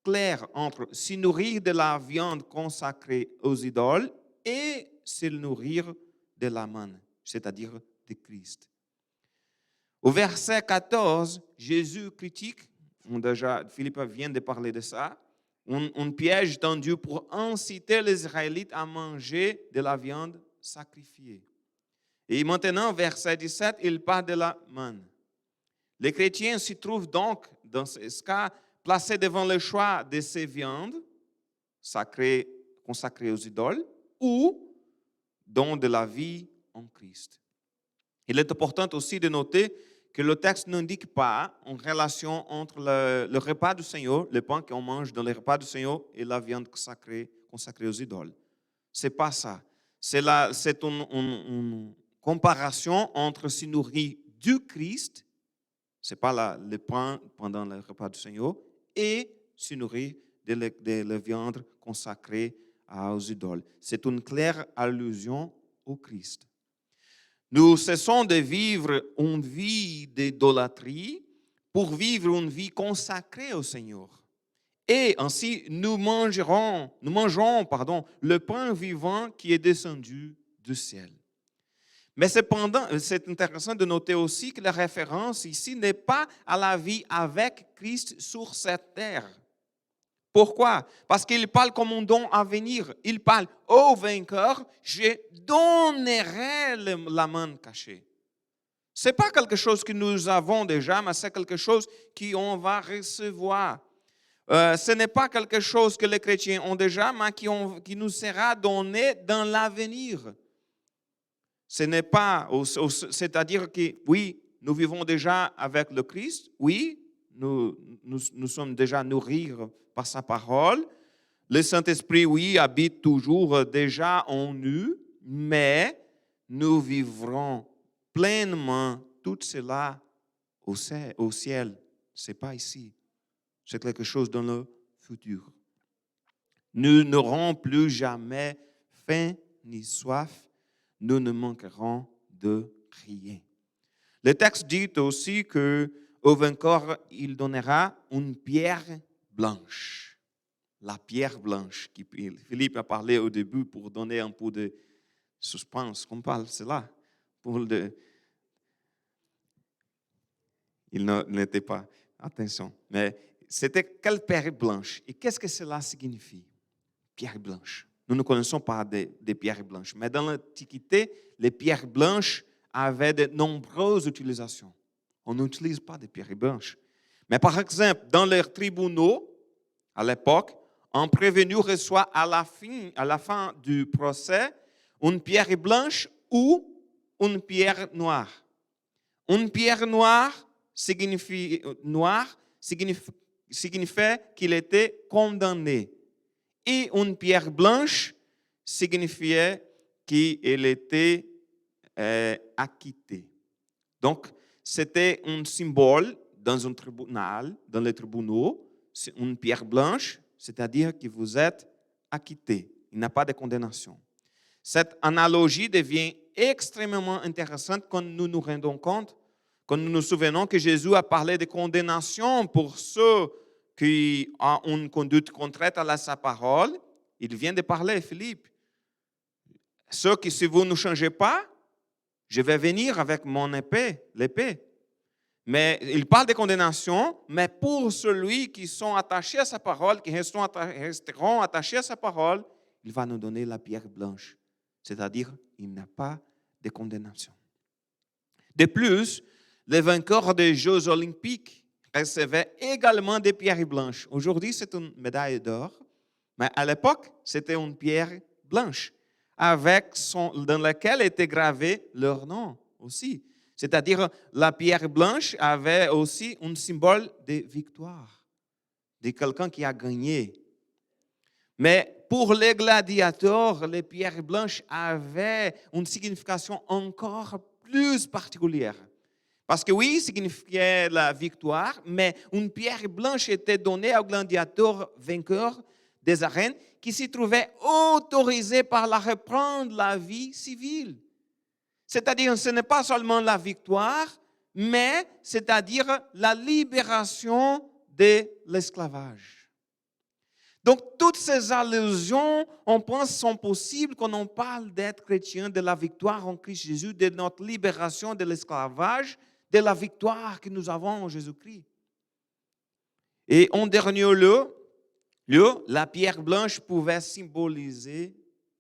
B: clair entre se nourrir de la viande consacrée aux idoles et se nourrir de la manne, c'est-à-dire de Christ. Au verset 14, Jésus critique, Philippe vient de parler de ça, un piège tendu pour inciter les Israélites à manger de la viande sacrifiée. Et maintenant, verset 17, il parle de la manne. Les chrétiens s'y trouvent donc, dans ce cas, placés devant le choix de ces viandes sacrées, consacrées aux idoles, ou don de la vie en Christ. Il est important aussi de noter que le texte n'indique pas une relation entre le repas du Seigneur, le pain qu'on mange dans le repas du Seigneur, et la viande consacrée aux idoles. Ce n'est pas ça. C'est une comparaison entre se nourrir du Christ, ce n'est pas le pain pendant le repas du Seigneur, et se nourrir de la viande consacrée aux idoles. C'est une claire allusion au Christ. Nous cessons de vivre une vie d'idolâtrie pour vivre une vie consacrée au Seigneur. Et ainsi, nous mangeons le pain vivant qui est descendu du ciel. Mais cependant, c'est intéressant de noter aussi que la référence ici n'est pas à la vie avec Christ sur cette terre. Pourquoi? Parce qu'il parle comme un don à venir. Il parle au vainqueur, je donnerai la manne cachée. Ce n'est pas quelque chose que nous avons déjà, mais c'est quelque chose qu'on va recevoir. Ce n'est pas quelque chose que les chrétiens ont déjà, mais qui nous sera donné dans l'avenir. Ce n'est pas, c'est-à-dire que oui, nous vivons déjà avec le Christ, oui, nous sommes déjà nourris par sa parole. Le Saint-Esprit, oui, habite toujours déjà en nous, mais nous vivrons pleinement tout cela au ciel. Ce n'est pas ici. C'est quelque chose dans le futur. Nous n'aurons plus jamais faim ni soif. Nous ne manquerons de rien. Le texte dit aussi qu'au vainqueur, il donnera une pierre blanche. La pierre blanche. Philippe a parlé au début pour donner un peu de suspense. Qu'on parle, c'est là. Il n'était pas. Attention. Mais c'était quelle pierre blanche? Et qu'est-ce que cela signifie? Pierre blanche. Nous ne connaissons pas des pierres blanches. Mais dans l'Antiquité, les pierres blanches avaient de nombreuses utilisations. On n'utilise pas de pierres blanches. Mais par exemple, dans les tribunaux, à l'époque, un prévenu reçoit à la fin du procès une pierre blanche ou une pierre noire. Une pierre noire signifie qu'il était condamné. Et une pierre blanche signifiait qu'il était acquitté. Donc, c'était un symbole dans un tribunal, dans les tribunaux, c'est une pierre blanche, c'est-à-dire que vous êtes acquitté. Il n'y a pas de condamnation. Cette analogie devient extrêmement intéressante quand nous nous rendons compte, quand nous nous souvenons que Jésus a parlé de condamnation pour ceux qui ont une conduite contraire à sa parole. Il vient de parler, Philippe. Ceux qui, si vous ne changez pas, je vais venir avec mon épée, l'épée. Mais il parle de condamnation, mais pour ceux qui sont attachés à sa parole, qui resteront attachés à sa parole, il va nous donner la pierre blanche. C'est-à-dire, il n'y a pas de condamnation. De plus, les vainqueurs des Jeux olympiques recevaient également des pierres blanches. Aujourd'hui, c'est une médaille d'or, mais à l'époque, c'était une pierre blanche dans laquelle était gravé leur nom aussi. C'est-à-dire, la pierre blanche avait aussi un symbole de victoire, de quelqu'un qui a gagné. Mais pour les gladiateurs, les pierres blanches avaient une signification encore plus particulière. Parce que oui, signifiait la victoire, mais une pierre blanche était donnée aux gladiateurs vainqueurs des arènes qui s'y trouvaient autorisés par la reprendre la vie civile. C'est-à-dire, ce n'est pas seulement la victoire, mais c'est-à-dire la libération de l'esclavage. Donc, toutes ces allusions, on pense, sont possibles quand on parle d'être chrétien, de la victoire en Christ Jésus, de notre libération de l'esclavage, de la victoire que nous avons en Jésus-Christ. Et en dernier lieu, la pierre blanche pouvait symboliser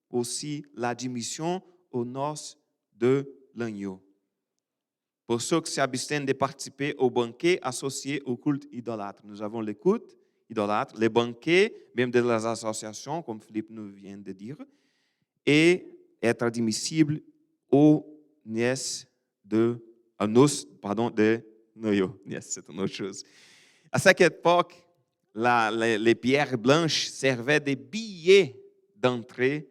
B: aussi la démission aux noces de l'agneau. Pour ceux qui s'abstiennent de participer au banquet associé au culte idolâtre. Nous avons le culte idolâtre, les banquets, même de les associations, comme Philippe nous vient de dire, et être admissible aux noces de l'agneau. C'est une autre chose. À cette époque, les pierres blanches servaient de billets d'entrée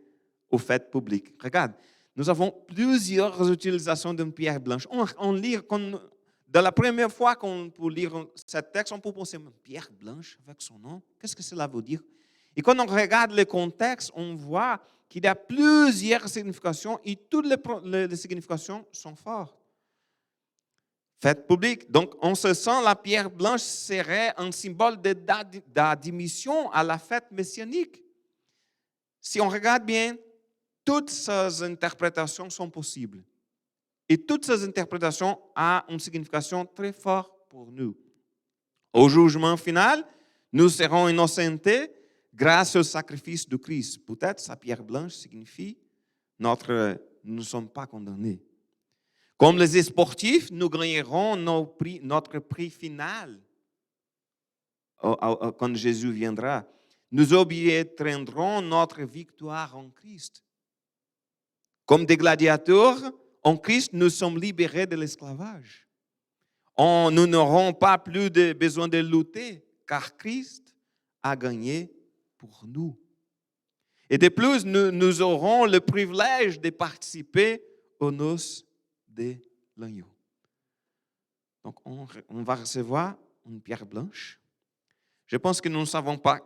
B: aux fêtes publiques. Regarde, nous avons plusieurs utilisations d'une pierre blanche. On lit, de la première fois qu'on peut lire ce texte, on peut penser, pierre blanche avec son nom, qu'est-ce que cela veut dire? Et quand on regarde le contexte, on voit qu'il y a plusieurs significations et toutes les significations sont fortes. Fête publique. Donc, en ce sens, la pierre blanche serait un symbole d'admission à la fête messianique. Si on regarde bien, toutes ces interprétations sont possibles. Et toutes ces interprétations ont une signification très forte pour nous. Au jugement final, nous serons innocentés grâce au sacrifice de Christ. Peut-être sa pierre blanche signifie nous ne sommes pas condamnés. Comme les sportifs, nous gagnerons notre prix final quand Jésus viendra. Nous obtiendrons notre victoire en Christ. Comme des gladiateurs, en Christ, nous sommes libérés de l'esclavage. Nous n'aurons pas plus besoin de lutter, car Christ a gagné pour nous. Et de plus, nous aurons le privilège de participer aux noces de l'agneau. Donc, on va recevoir une pierre blanche. Je pense que nous ne savons pas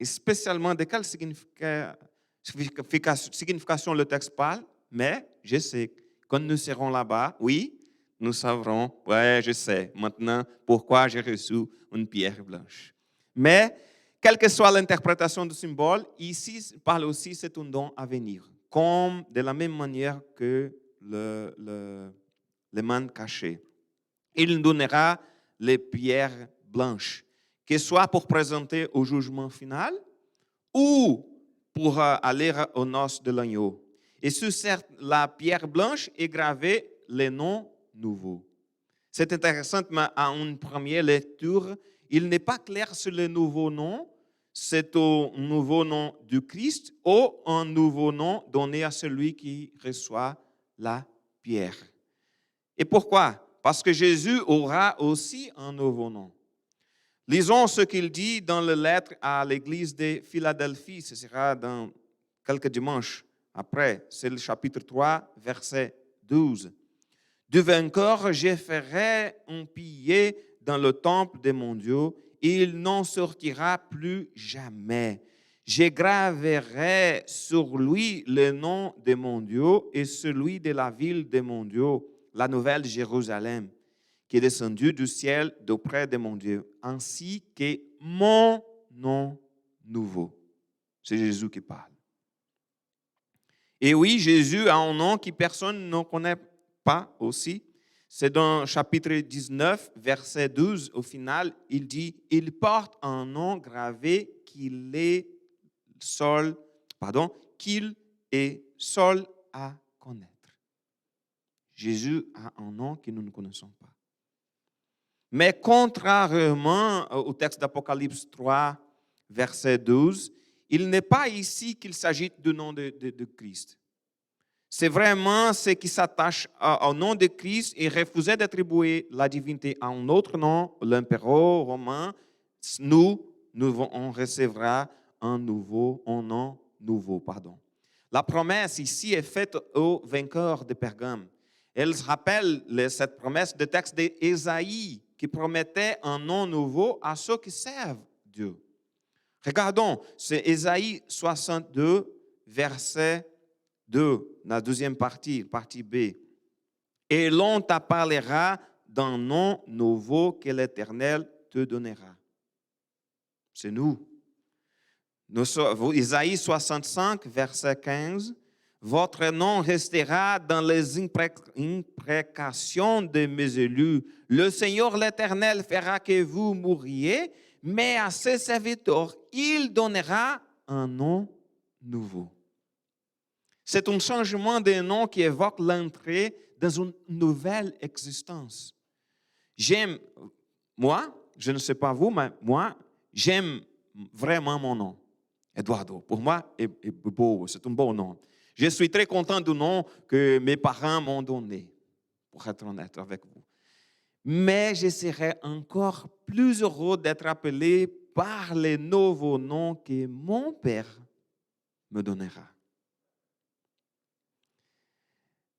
B: spécialement de quelle signification le texte parle, mais je sais que quand nous serons là-bas, oui, nous saurons, ouais, je sais maintenant pourquoi j'ai reçu une pierre blanche. Mais, quelle que soit l'interprétation du symbole, ici parle aussi c'est un don à venir, comme de la même manière que le manne caché. Il nous donnera les pierres blanches, que ce soit pour présenter au jugement final ou pour aller aux noces de l'agneau. Et sur la pierre blanche est gravé les noms nouveaux. C'est intéressant, mais à une première lecture, il n'est pas clair sur le nouveau nom. C'est un nouveau nom du Christ ou un nouveau nom donné à celui qui reçoit la pierre. Et pourquoi? Parce que Jésus aura aussi un nouveau nom. Lisons ce qu'il dit dans la lettre à l'église de Philadelphie. Ce sera dans quelques dimanches après. C'est le chapitre 3, verset 12. Du vainqueur, je ferai un pilier dans le temple de mon Dieu. Il n'en sortira plus jamais. Je graverai sur lui le nom de mon Dieu et celui de la ville de mon Dieu, la nouvelle Jérusalem, qui est descendue du ciel d'auprès de mon Dieu, ainsi que mon nom nouveau. C'est Jésus qui parle. Et oui, Jésus a un nom que personne ne connaît pas aussi. C'est dans chapitre 19, verset 12, au final, il dit, il porte un nom gravé qu'il est seul à connaître. Jésus a un nom que nous ne connaissons pas. Mais contrairement au texte d'Apocalypse 3, verset 12, il n'est pas ici qu'il s'agit du nom de Christ.
C: c'est vraiment ceux qui s'attachent au nom de Christ et refusent d'attribuer la divinité à un autre nom, l'empereur romain. On recevra un nom nouveau. La promesse ici est faite aux vainqueurs de Pergame. Elle rappelle cette promesse de texte d'Ésaïe qui promettait un nom nouveau à ceux qui servent Dieu. Regardons, c'est Ésaïe 62, verset 2, la deuxième partie B. Et l'on t'appellera d'un nom nouveau que l'Éternel te donnera. C'est nous. Isaïe 65, verset 15. Votre nom restera dans les imprécations de mes élus. Le Seigneur l'Éternel fera que vous mouriez, mais à ses serviteurs, il donnera un nom nouveau. C'est un changement de nom qui évoque l'entrée dans une nouvelle existence. Je ne sais pas vous, mais moi, j'aime vraiment mon nom. Eduardo, pour moi, est beau, c'est un beau nom. Je suis très content du nom que mes parents m'ont donné, pour être honnête avec vous. Mais je serais encore plus heureux d'être appelé par les nouveaux noms que mon Père me donnera.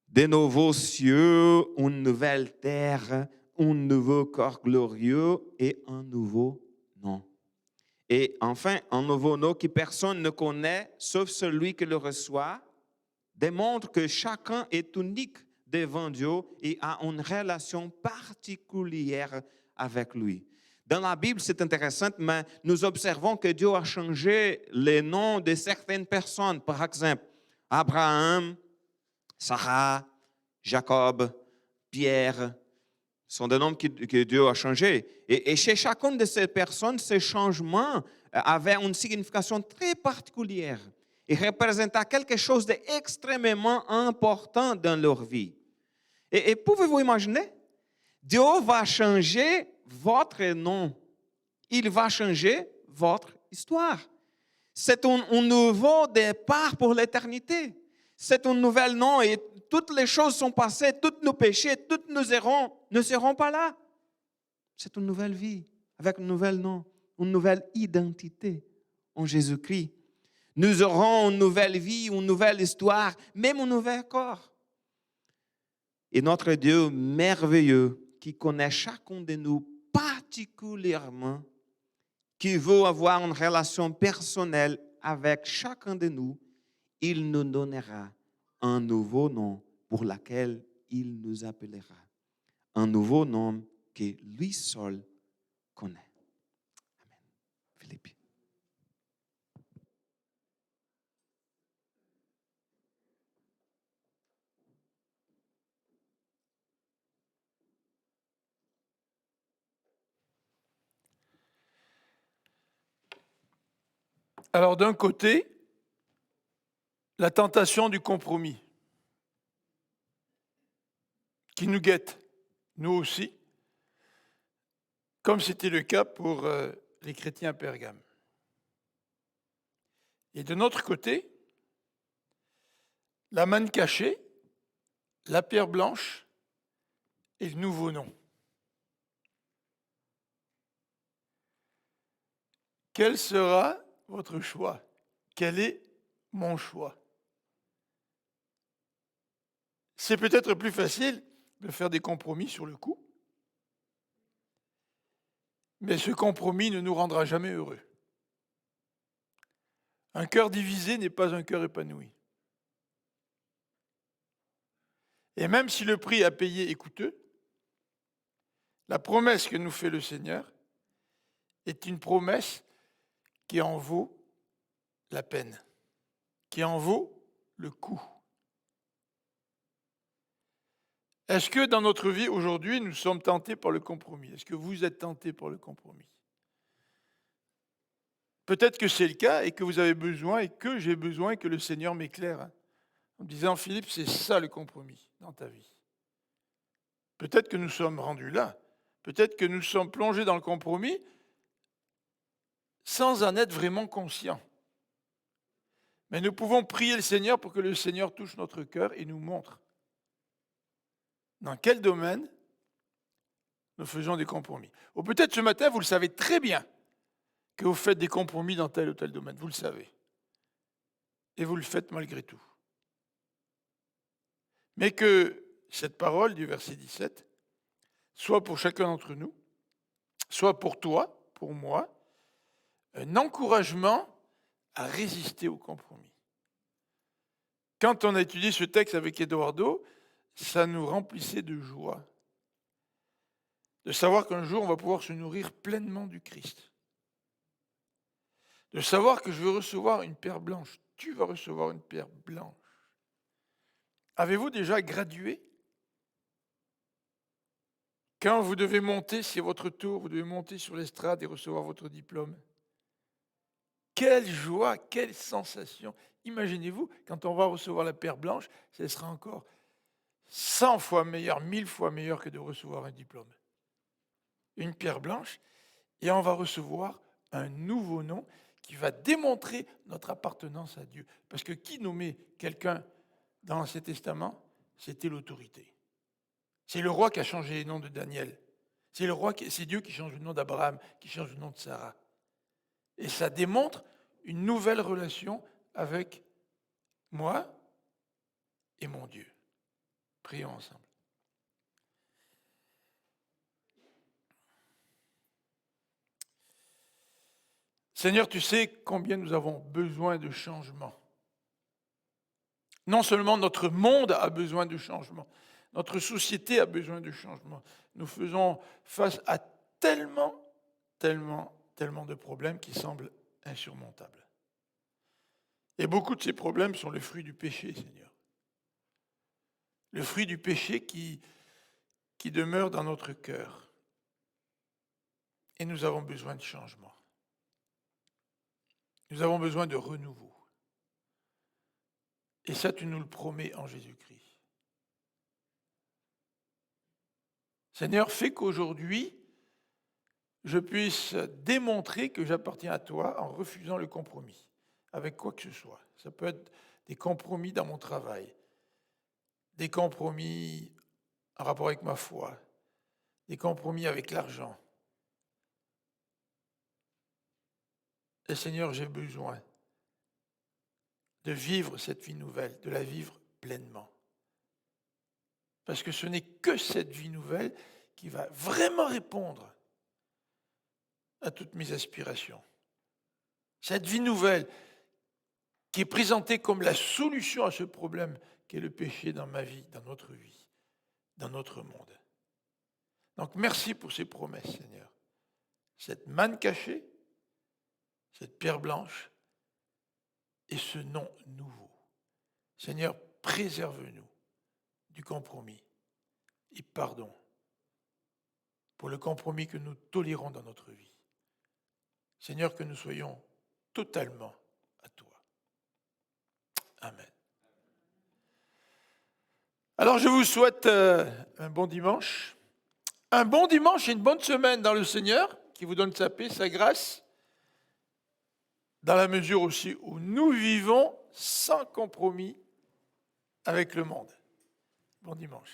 C: De nouveaux cieux, une nouvelle terre, un nouveau corps glorieux et un nouveau nom. Et enfin, un nouveau nom que personne ne connaît, sauf celui qui le reçoit, démontre que chacun est unique devant Dieu et a une relation particulière avec lui. Dans la Bible, c'est intéressant, mais nous observons que Dieu a changé les noms de certaines personnes. Par exemple, Abraham, Sarah, Jacob, Pierre, sont des noms que Dieu a changés. Et chez chacune de ces personnes, ces changements avaient une signification très particulière. Ils représentaient quelque chose d'extrêmement important dans leur vie. Et pouvez-vous imaginer? Dieu va changer votre nom. Il va changer votre histoire. C'est un nouveau départ pour l'éternité. C'est un nouvel nom et toutes les choses sont passées, tous nos péchés, toutes nos erreurs ne seront pas là. C'est une nouvelle vie avec un nouvel nom, une nouvelle identité en Jésus-Christ. Nous aurons une nouvelle vie, une nouvelle histoire, même un nouvel corps. Et notre Dieu merveilleux, qui connaît chacun de nous particulièrement, qui veut avoir une relation personnelle avec chacun de nous, il nous donnera un nouveau nom pour lequel il nous appellera. Un nouveau nom que lui seul connaît. Amen. Philippe.
A: Alors d'un côté, la tentation du compromis qui nous guette, nous aussi, comme c'était le cas pour les chrétiens à Pergame. Et de notre côté, la manne cachée, la pierre blanche et le nouveau nom. Quel sera votre choix? Quel est mon choix? C'est peut-être plus facile de faire des compromis sur le coup, mais ce compromis ne nous rendra jamais heureux. Un cœur divisé n'est pas un cœur épanoui. Et même si le prix à payer est coûteux, la promesse que nous fait le Seigneur est une promesse qui en vaut la peine, qui en vaut le coût. Est-ce que dans notre vie aujourd'hui, nous sommes tentés par le compromis? Est-ce que vous êtes tentés par le compromis? Peut-être que c'est le cas et que vous avez besoin et que j'ai besoin que le Seigneur m'éclaire en me disant, Philippe, c'est ça le compromis dans ta vie. Peut-être que nous sommes rendus là. Peut-être que nous sommes plongés dans le compromis sans en être vraiment conscients. Mais nous pouvons prier le Seigneur pour que le Seigneur touche notre cœur et nous montre dans quel domaine nous faisons des compromis. Ou peut-être ce matin, vous le savez très bien, que vous faites des compromis dans tel ou tel domaine. Vous le savez. Et vous le faites malgré tout. Mais que cette parole du verset 17 soit pour chacun d'entre nous, soit pour toi, pour moi, un encouragement à résister au compromis. Quand on a étudié ce texte avec Eduardo, ça nous remplissait de joie de savoir qu'un jour on va pouvoir se nourrir pleinement du Christ. De savoir que je vais recevoir une pierre blanche. Tu vas recevoir une pierre blanche. Avez-vous déjà gradué? Quand vous devez monter, c'est votre tour, vous devez monter sur l'estrade et recevoir votre diplôme. Quelle joie, quelle sensation. Imaginez-vous, quand on va recevoir la pierre blanche, ce sera encore 100 fois meilleur, 1000 fois meilleur que de recevoir un diplôme. Une pierre blanche, et on va recevoir un nouveau nom qui va démontrer notre appartenance à Dieu. Parce que qui nommait quelqu'un dans l'Ancien Testament? C'était l'autorité. C'est le roi qui a changé le nom de Daniel. C'est Dieu qui change le nom d'Abraham, qui change le nom de Sarah. Et ça démontre une nouvelle relation avec moi et mon Dieu. Prions ensemble. Seigneur, tu sais combien nous avons besoin de changement. Non seulement notre monde a besoin de changement, notre société a besoin de changement. Nous faisons face à tellement de problèmes qui semblent insurmontables. Et beaucoup de ces problèmes sont le fruit du péché, Seigneur. Le fruit du péché qui demeure dans notre cœur. Et nous avons besoin de changement. Nous avons besoin de renouveau. Et ça, tu nous le promets en Jésus-Christ. Seigneur, fais qu'aujourd'hui, je puisse démontrer que j'appartiens à toi en refusant le compromis, avec quoi que ce soit. Ça peut être des compromis dans mon travail, des compromis en rapport avec ma foi, des compromis avec l'argent. Et Seigneur, j'ai besoin de vivre cette vie nouvelle, de la vivre pleinement. Parce que ce n'est que cette vie nouvelle qui va vraiment répondre à toutes mes aspirations. Cette vie nouvelle qui est présentée comme la solution à ce problème qu'est le péché dans ma vie, dans notre vie, dans notre monde. Donc merci pour ces promesses, Seigneur. Cette manne cachée, cette pierre blanche et ce nom nouveau. Seigneur, préserve-nous du compromis et pardon pour le compromis que nous tolérons dans notre vie. Seigneur, que nous soyons totalement à toi. Amen. Alors je vous souhaite un bon dimanche et une bonne semaine dans le Seigneur qui vous donne sa paix, sa grâce, dans la mesure aussi où nous vivons sans compromis avec le monde. Bon dimanche.